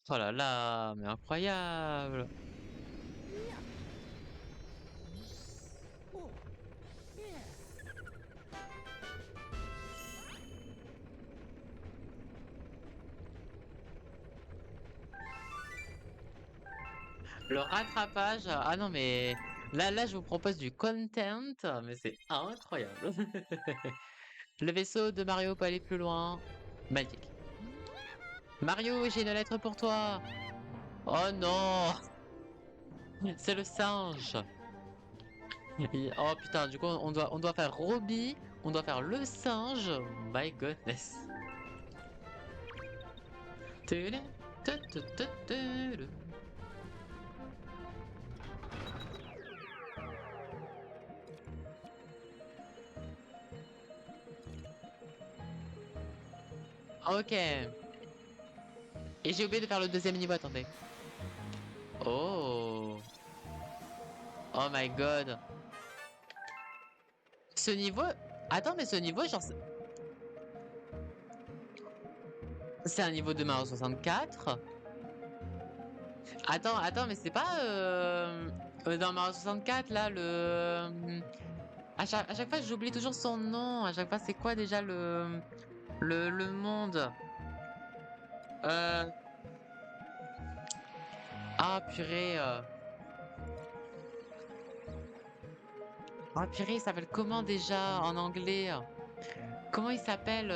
Oh là là, mais incroyable. Le rattrapage. Ah non, mais là, je vous propose du content, mais c'est incroyable. Le vaisseau de Mario peut aller plus loin. Magnifique. Mario, j'ai une lettre pour toi. Oh non, c'est le singe. Oh putain, du coup, on doit faire Robbie, on doit faire le singe. My goodness. Tudu, tudu, tudu. Ok. Et j'ai oublié de faire le deuxième niveau, attendez. Oh. Oh my god. Ce niveau... Attends, mais ce niveau, genre... C'est un niveau de Mario 64. Attends, mais c'est pas... dans Mario 64, là, le... à chaque fois, j'oublie toujours son nom. À chaque fois, c'est quoi déjà le... Le monde. Euh... Ah purée. Ah purée, il s'appelle comment déjà en anglais? Comment il s'appelle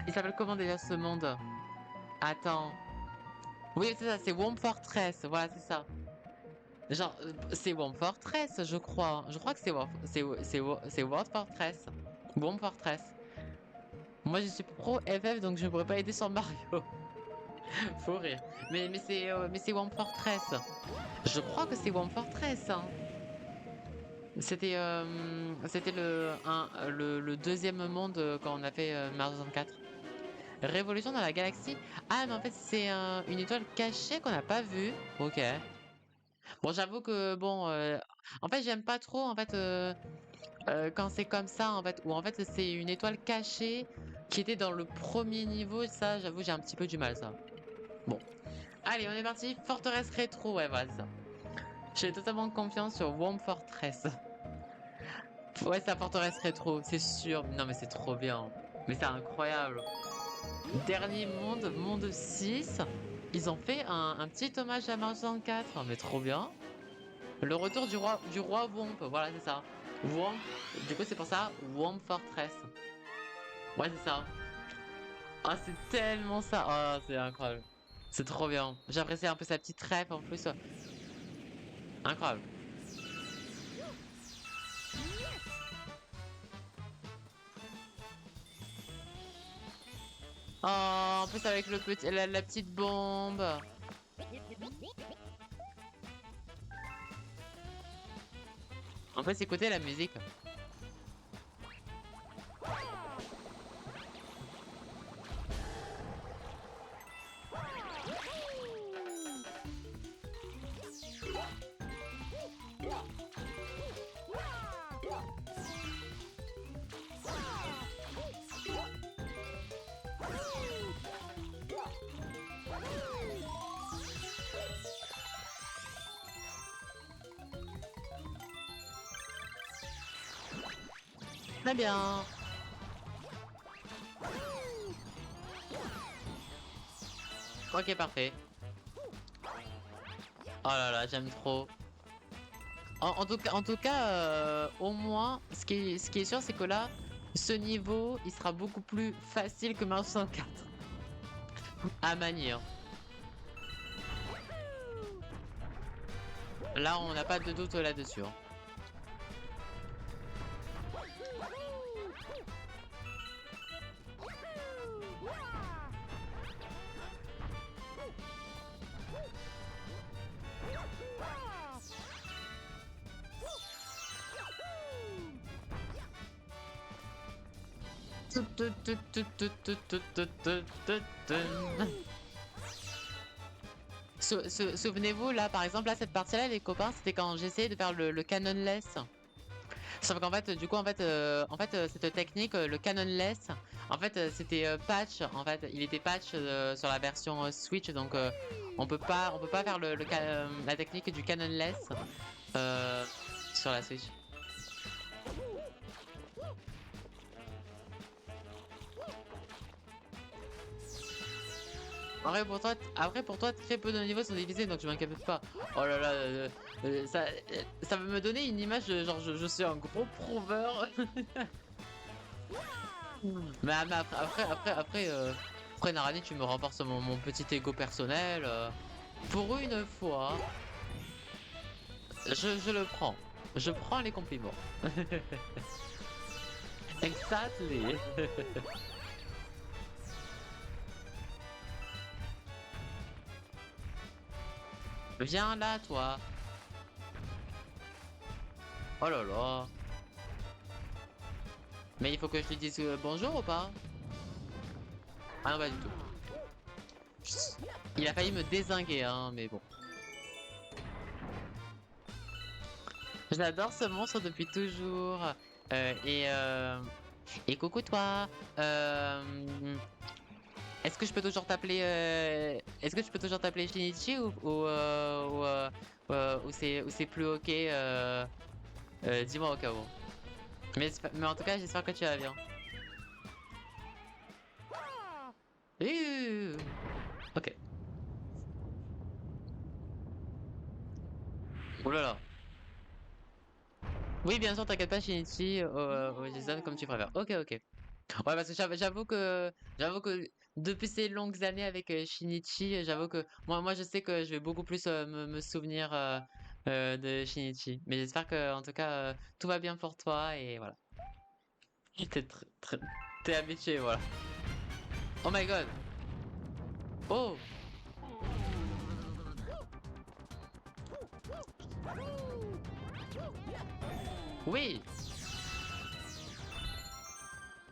il s'appelle comment déjà ce monde? Attends. Oui, c'est ça, c'est Worm Fortress. Voilà, c'est ça. Genre, c'est Worm Fortress, je crois. Je crois que c'est World Fortress. Worm Fortress. Moi, je suis pro FF, donc je ne pourrais pas aider sur Mario. Faut rire. Mais c'est Worm Fortress. Je crois que c'est Worm Fortress, hein. C'était le deuxième monde quand on a fait Mario 64. Révolution dans la galaxie. Ah, mais en fait, c'est une étoile cachée qu'on n'a pas vue. Ok. Bon, j'avoue que bon, en fait, j'aime pas trop en fait quand c'est comme ça en fait, où en fait c'est une étoile cachée qui était dans le premier niveau. Ça, j'avoue, j'ai un petit peu du mal ça. Bon, allez, on est parti. Forteresse rétro, ouais, voilà, c'est ça. J'ai totalement confiance sur Worm Fortress. Ouais, c'est la forteresse rétro, c'est sûr. Non, mais c'est trop bien. Mais c'est incroyable. Dernier monde, monde 6. Ils ont fait un petit hommage à Mario 64, mais trop bien. Le retour du roi Womp, voilà, c'est ça. Womp, du coup, c'est pour ça, Womp Fortress. Ouais, c'est ça. Ah, c'est tellement ça. Ah, c'est incroyable. C'est trop bien. J'apprécie un peu sa petite ref en plus. Incroyable. Oh, en plus avec la petite bombe. En fait, écoutez la musique. Très bien. Ok, parfait. Oh là là, j'aime trop. En tout cas, au moins, ce qui est sûr, c'est que là, ce niveau, il sera beaucoup plus facile que Mario 64 à manier, hein. Là, on n'a pas de doute là-dessus, hein. Souvenez-vous, là, par exemple, là, cette partie-là, les copains, c'était quand j'essayais de faire le canonless. Sauf qu'en fait, du coup, cette technique, le canonless, en fait, c'était patch. En fait, il était patch sur la version Switch, donc on peut pas faire la technique du canonless euh, sur la Switch. Après pour toi, très peu de niveaux sont divisés, donc je m'inquiète pas. Oh là là, ça veut me donner une image de genre je suis un gros prouveur. Mais après, Narani, tu me renforces mon petit ego personnel. Pour une fois, je le prends. Je prends les compliments. Exactly. Viens là, toi. Oh là là. Mais il faut que je lui dise bonjour ou pas? Ah non, pas du tout. Il a failli me dézinguer, hein, mais bon. J'adore ce monstre depuis toujours. Euh, et, euh, et coucou toi. Euh, Est-ce que je peux toujours t'appeler Shinichi ou c'est plus ok dis-moi au cas où. Mais en tout cas, j'espère que tu vas bien. Ok. Oh là là. Oui, bien sûr, t'inquiète pas, Shinichi, Jason, comme tu préfères. Ok, ok. Ouais, parce que j'avoue que depuis ces longues années avec Shinichi, j'avoue que moi, je sais que je vais beaucoup plus me souvenir de Shinichi. Mais j'espère que, en tout cas, tout va bien pour toi et voilà. T'es habitué, voilà. Oh my god. Oh, oui.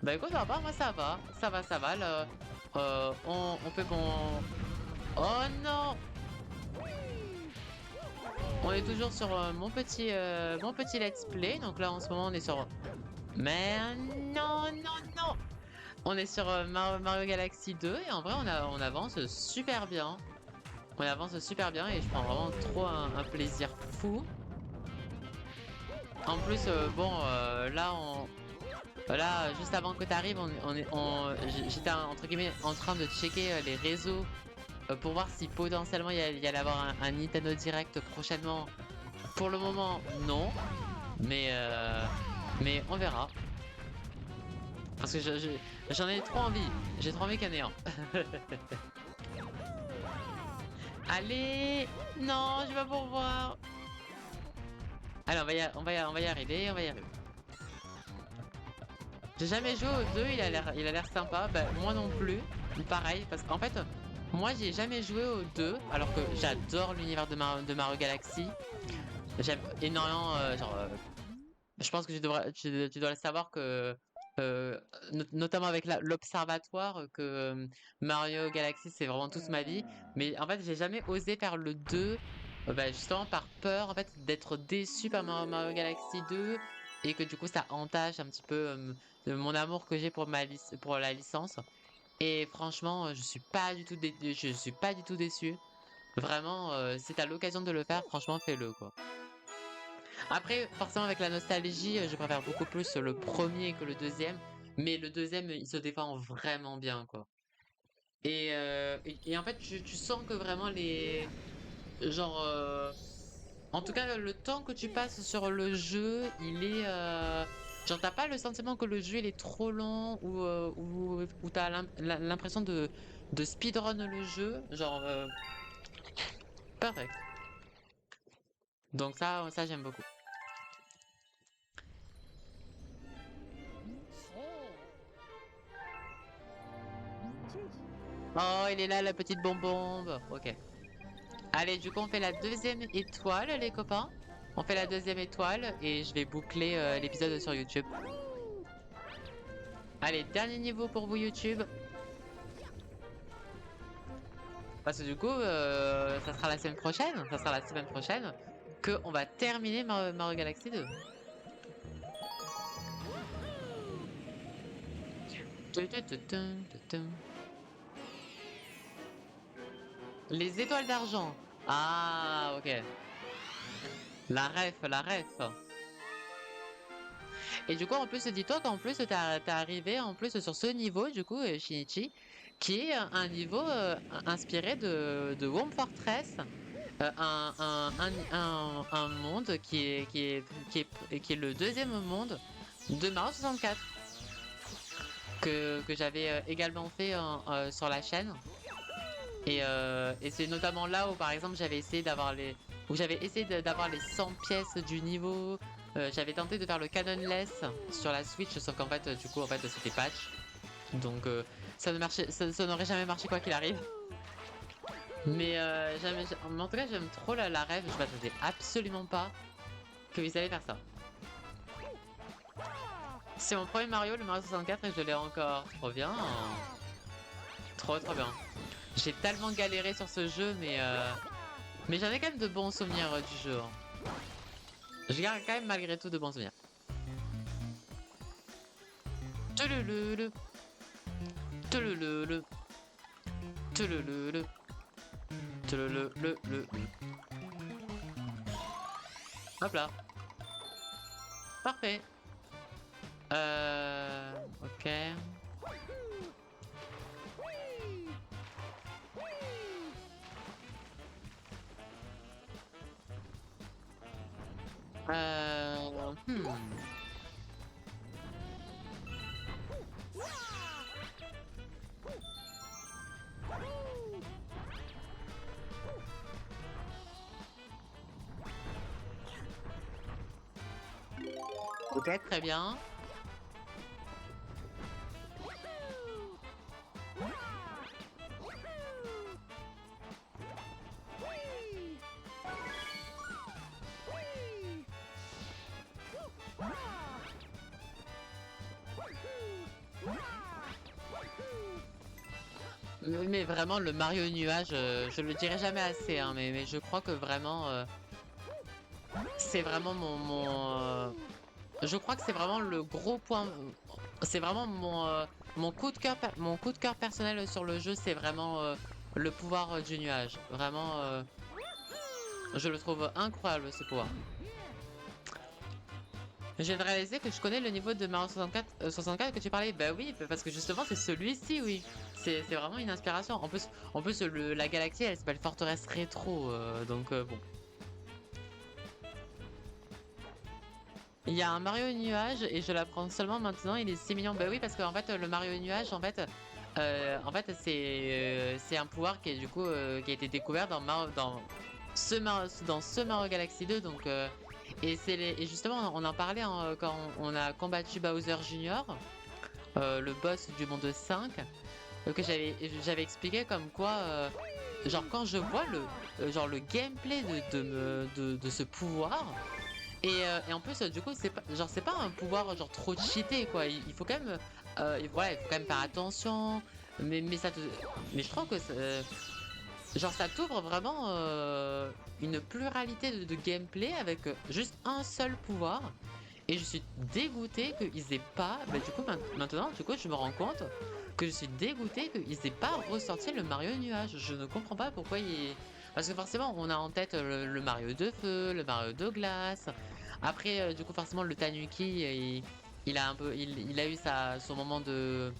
Bah écoute, ça va, moi ça va. Ça va. On fait bon. Oh non! On est toujours sur mon petit let's play. Donc là, en ce moment, on est sur. Mais non, non, non! On est sur Mario Galaxy 2 et en vrai, on avance super bien. On avance super bien et je prends vraiment trop un plaisir fou. En plus, bon, là, juste avant que tu arrives, j'étais entre guillemets en train de checker les réseaux pour voir si potentiellement il y allait avoir un Nintendo Direct prochainement. Pour le moment, non, mais, euh, mais on verra. Parce que j'en ai trop envie. J'ai trop envie qu'il y en ait un. Allez! Non, je vais pas pouvoir. Allez, on va y arriver, on va y arriver. J'ai jamais joué au 2, il a l'air sympa. Bah, moi non plus. Pareil, parce qu'en fait, moi j'ai jamais joué au 2, alors que j'adore l'univers de Mario Galaxy. J'aime énormément, je pense que tu dois le savoir que, notamment avec l'Observatoire, que Mario Galaxy c'est vraiment toute ma vie. Mais en fait, j'ai jamais osé faire le 2, bah, justement par peur en fait d'être déçu par Mario Galaxy 2 et que du coup ça entache un petit peu mon amour que j'ai pour pour la licence. Et franchement, je suis pas du tout déçu. Vraiment, si t'as l'occasion de le faire, franchement, fais-le quoi. Après, forcément, avec la nostalgie, je préfère beaucoup plus le premier que le deuxième. Mais le deuxième, il se défend vraiment bien, quoi. Et en fait, tu sens que vraiment genre, en tout cas, le temps que tu passes sur le jeu, genre, t'as pas le sentiment que le jeu, il est trop long ou t'as l'impression de speedrun le jeu. Genre, perfect. Donc ça j'aime beaucoup. Oh, il est là, la petite bonbombe. Ok. Allez, du coup, on fait la deuxième étoile, les copains. On fait la deuxième étoile et je vais boucler l'épisode sur YouTube. Allez, dernier niveau pour vous, YouTube. Parce que du coup, ça sera la semaine prochaine. Ça sera la semaine prochaine que on va terminer Mario Galaxy 2. Les étoiles d'argent. Ah, ok. La ref, la ref. Et du coup, en plus, dis-toi qu'en plus, t'es arrivé en plus sur ce niveau, du coup, Shinichi, qui est un niveau inspiré de Worm Fortress, un monde qui est le deuxième monde de Mario 64, que j'avais également fait sur la chaîne. Et c'est notamment là où, par exemple, j'avais essayé d'avoir les 100 pièces du niveau. J'avais tenté de faire le Canonless sur la Switch, sauf qu'en fait, du coup, en fait, c'était patch. Donc, ça n'aurait jamais marché quoi qu'il arrive. Mais en tout cas, j'aime trop la rêve. Je m'attendais absolument pas qu'ils allaient faire ça. C'est mon premier Mario, le Mario 64, et je l'ai encore. Trop bien. Trop, trop bien. J'ai tellement galéré sur ce jeu, mais j'en ai quand même de bons souvenirs du jeu, hein. Je garde quand même malgré tout de bons souvenirs. Tulululu, tulululu, tulululu, tulululu. Hop là. Parfait. Ok. Hmm. Ok, très bien. Mais vraiment, le Mario Nuage, je le dirai jamais assez, hein, mais je crois que vraiment, c'est vraiment je crois que c'est vraiment le gros point. C'est vraiment mon coup de cœur, mon coup de cœur personnel sur le jeu, c'est vraiment le pouvoir du nuage. Vraiment, je le trouve incroyable ce pouvoir. Je viens de réaliser que je connais le niveau de Mario 64 que tu parlais. Bah oui, parce que justement c'est celui-ci, oui. C'est vraiment une inspiration. En plus la galaxie elle s'appelle Forteresse Rétro, donc bon. Il y a un Mario Nuage et je l'apprends seulement maintenant, il est 6 millions. Bah oui, parce qu'en fait le Mario Nuage, c'est un pouvoir qui est du coup qui a été découvert dans ce Mario Galaxy 2, donc et justement on en parlait hein, quand on a combattu Bowser Jr., le boss du monde 5, que j'avais expliqué comme quoi genre quand je vois le gameplay de ce pouvoir. Et en plus, du coup, c'est pas un pouvoir genre trop cheaté quoi. Il faut quand même, voilà, il faut quand même faire attention. Mais mais je trouve que genre ça t'ouvre vraiment une pluralité de gameplay avec juste un seul pouvoir. Et je suis dégoûté qu'ils aient pas. Bah, du coup, maintenant, du coup, je me rends compte que je suis dégoûté qu'ils aient pas ressorti le Mario Nuage. Je ne comprends pas pourquoi il. Parce que forcément, on a en tête le Mario de feu, le Mario de glace. Après, du coup, forcément, le Tanuki, il a un peu, il a eu son moment de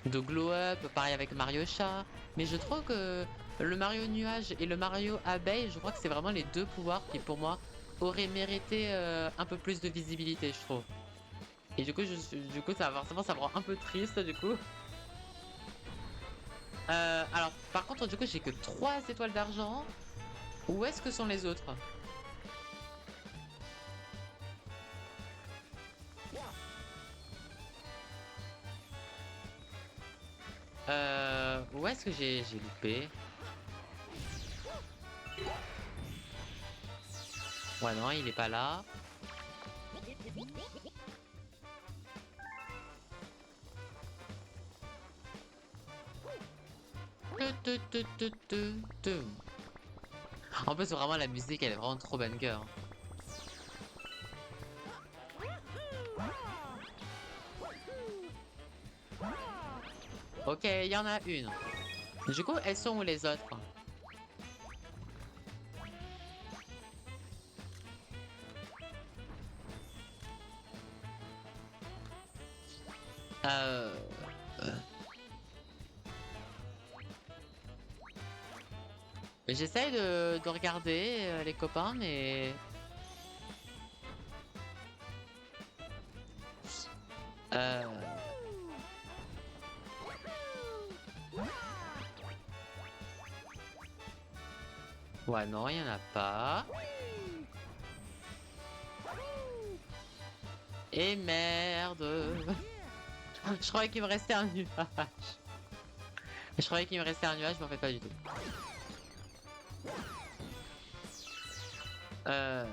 glow up. Pareil avec Mario Chat. Mais je trouve que le Mario Nuage et le Mario Abeille, je crois que c'est vraiment les deux pouvoirs qui, pour moi, auraient mérité un peu plus de visibilité, je trouve. Et du coup, du coup, ça forcément, ça me rend un peu triste, du coup. Alors, par contre, du coup, j'ai que 3 étoiles d'argent. Où est-ce que sont les autres? Où est-ce que j'ai loupé? Ouais, non, il est pas là. Tu, tu, tu, tu, tu. En plus, vraiment, la musique, elle est vraiment trop banger. Ok, il y en a une. Du coup, elles sont où les autres? Euh... J'essaye de regarder les copains, mais... Euh... Ouais, non, il y en a pas. Et merde. Je croyais qu'il me restait un nuage. Je croyais qu'il me restait un nuage, mais en fait pas du tout. Euh...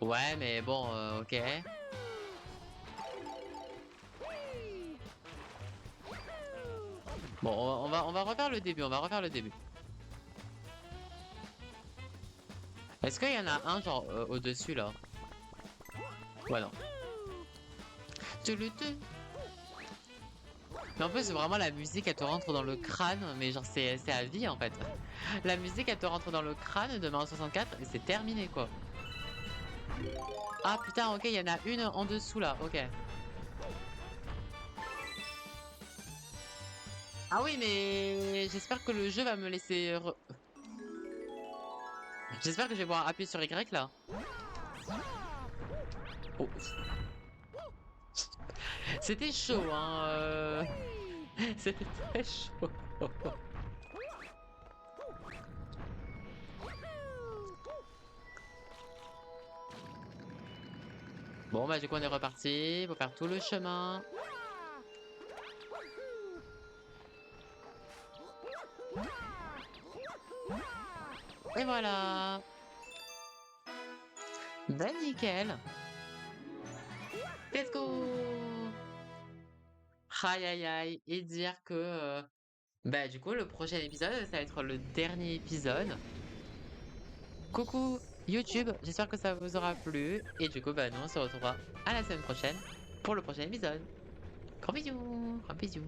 Ouais, mais bon, ok. Bon, on va refaire le début, on va refaire le début. Est-ce qu'il y en a un genre au-dessus là? Ouais, non. Tu le tu. Mais en plus, vraiment, la musique, elle te rentre dans le crâne, mais genre, c'est à vie, en fait. La musique, elle te rentre dans le crâne de Mario 64 et c'est terminé, quoi. Ah putain, ok, il y en a une en dessous, là, ok. Ah oui, mais j'espère que le jeu va me laisser... J'espère que je vais pouvoir appuyer sur Y, là. Oh. C'était chaud, hein. C'était très chaud. Bon, bah du coup, on est reparti pour faire tout le chemin. Et voilà. Ben nickel. Let's go. Aïe aïe aïe. Et dire que... bah du coup, le prochain épisode, ça va être le dernier épisode. Coucou YouTube, j'espère que ça vous aura plu. Et du coup, bah nous, on se retrouvera à la semaine prochaine pour le prochain épisode. Gros bisous. Gros bisous.